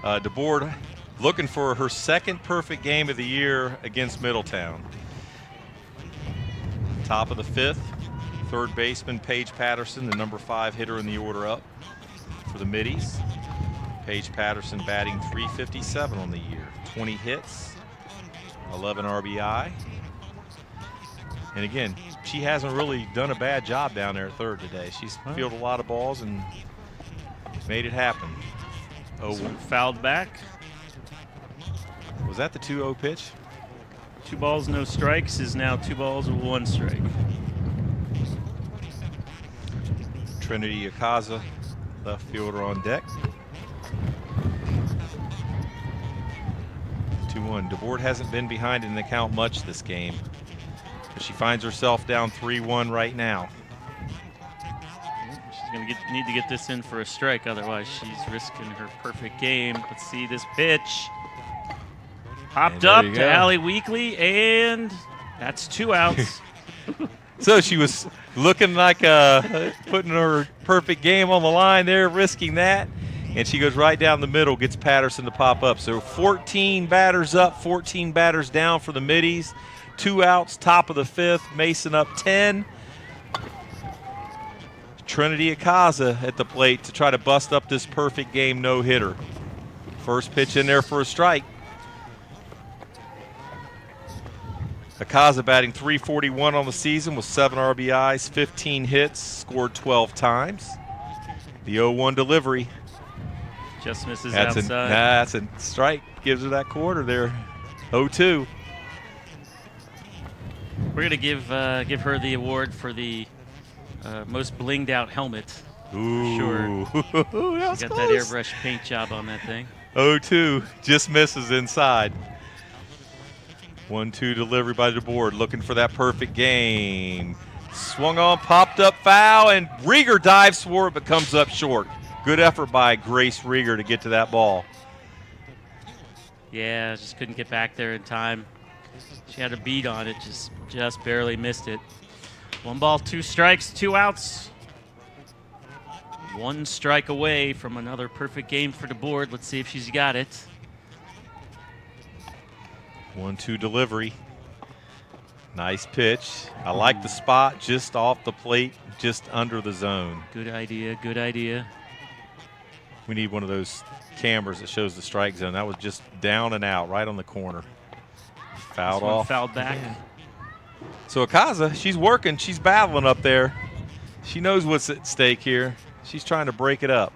DeBoard looking for her second perfect game of the year against Middletown. Top of the 5th. Third baseman Paige Patterson, the number 5 hitter in the order up for the Middies. Paige Patterson batting .357 on the year. 20 hits, 11 RBI. And again, she hasn't really done a bad job down there at third today. She's fielded a lot of balls and made it happen. This one fouled back. Was that the 2-0 pitch? 2 balls, no strikes is now 2 balls, 1 strike. Trinity Akaza, left fielder on deck. 2-1. DeBoard hasn't been behind in the count much this game, but she finds herself down 3-1 right now. She's going to need to get this in for a strike, otherwise she's risking her perfect game. Let's see this pitch. Popped up to Allie Weekly, and that's 2 outs. So she was looking like putting her perfect game on the line there, risking that. And she goes right down the middle, gets Patterson to pop up. So 14 batters up, 14 batters down for the Middies. 2 outs, top of the 5th. Mason up 10. Trinity Akaza at the plate to try to bust up this perfect game no-hitter. First pitch in there for a strike. Akaza batting .341 on the season with 7 RBIs, 15 hits, scored 12 times. The 0-1 delivery. Just misses outside. That's a strike. Gives her that quarter there. 0-2. We're going to give her the award for the most blinged out helmet. Ooh. Sure. She got that airbrush paint job on that thing. 0-2. Just misses inside. 1-2 delivery by DeBoard, looking for that perfect game. Swung on, popped up foul, and Rieger dives for it, but comes up short. Good effort by Grace Rieger to get to that ball. Yeah, just couldn't get back there in time. She had a beat on it, just barely missed it. 1 ball, 2 strikes, 2 outs. 1 strike away from another perfect game for DeBoard. Let's see if she's got it. 1-2 delivery. Nice pitch. I like the spot just off the plate, just under the zone. Good idea, good idea. We need one of those cameras that shows the strike zone. That was just down and out, right on the corner. Fouled off. Fouled back. So Akaza, she's working. She's battling up there. She knows what's at stake here. She's trying to break it up.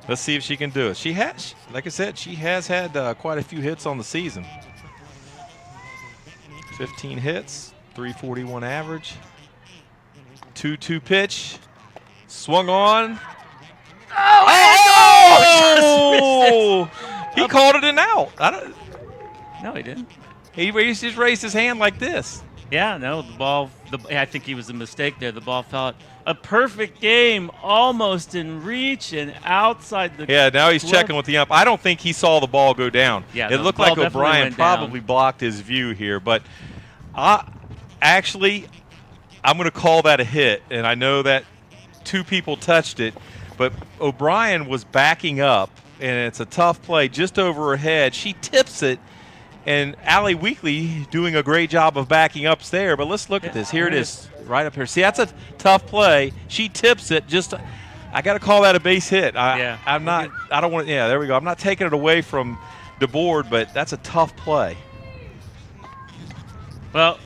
Let's see if she can do it. She has, like I said, she has had quite a few hits on the season. 15 hits, .341 average. 2-2 pitch. Swung on. Oh! He called it an out. No, he didn't. He just raised his hand like this. Yeah, no, the I think he was a mistake there. The ball fell out. A perfect game, almost in reach and outside the. Yeah, now he's glove. checking with the ump. I don't think he saw the ball go down. Yeah, it the looked ball like definitely O'Brien went down. probably blocked his view here, but actually, I'm going to call that a hit, and I know that 2 people touched it, but O'Brien was backing up, and it's a tough play just over her head. She tips it, and Allie Weekly doing a great job of backing up there, but let's look at this. Here it is, right up here. See, that's a tough play. She tips it. I got to call that a base hit. I'm not. I don't want. Yeah, there we go. I'm not taking it away from DeBoard, but that's a tough play. Well,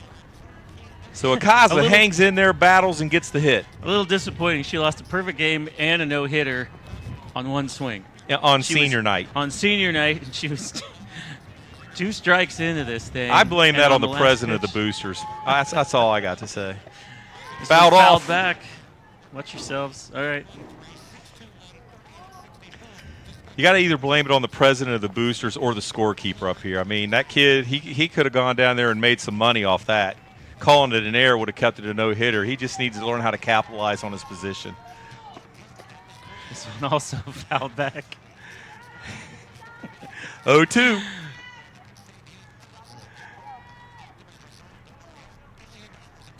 so Akaza hangs in there, battles, and gets the hit. a little disappointing. She lost a perfect game and a no-hitter on one swing. Yeah, on senior night. On senior night, she was 2 strikes into this thing. I blame that on the last president of pitch, the boosters. That's all I got to say. this Fouled one off. back. Watch yourselves. All right. You got to either blame it on the president of the boosters or the scorekeeper up here. I mean, that kid, he could have gone down there and made some money off that. Calling it an error would have kept it a no-hitter. He just needs to learn how to capitalize on his position. This one also fouled back. 0-2.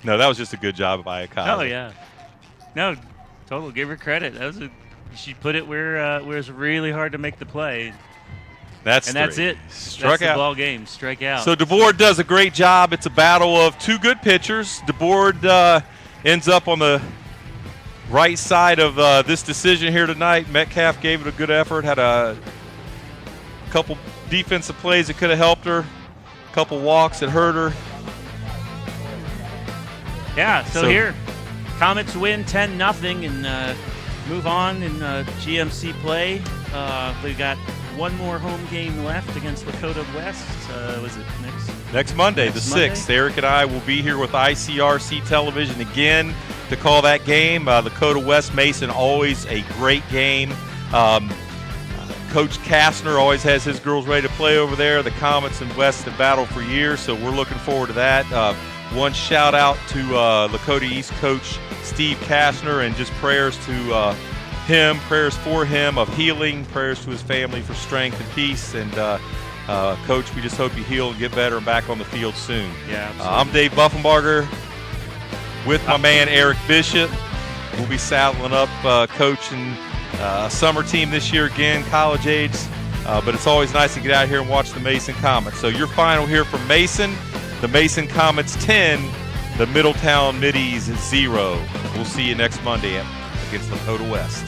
No, that was just a good job by Akaza. Oh, yeah. No, total. Give her credit. She put it where it's really hard to make the play. That's it. Struck That's out. the ball game. Strike out. So DeBoard does a great job. It's a battle of 2 good pitchers. DeBoard ends up on the right side of this decision here tonight. Metcalf gave it a good effort, had a couple defensive plays that could have helped her, a couple walks that hurt her. Yeah, so here, Comets win 10-0 and move on in GMC play. We've got one more home game left against Lakota West. Was it Next Monday, the 6th. Eric and I will be here with ICRC Television again to call that game. Lakota West Mason, always a great game. Coach Kastner always has his girls ready to play over there. The Comets and West have battled for years, so we're looking forward to that. One shout out to Lakota East coach Steve Kastner, and just prayers to him, prayers for him of healing, prayers to his family for strength and peace. And Coach, we just hope you heal and get better and back on the field soon. Yeah, I'm Dave Buffenbarger with my man Eric Bishop. We'll be saddling up coaching a summer team this year again, college age. But it's always nice to get out here and watch the Mason Comets. So your final here from Mason, the Mason Comets 10, the Middletown Middies 0. We'll see you next Monday against Lakota West.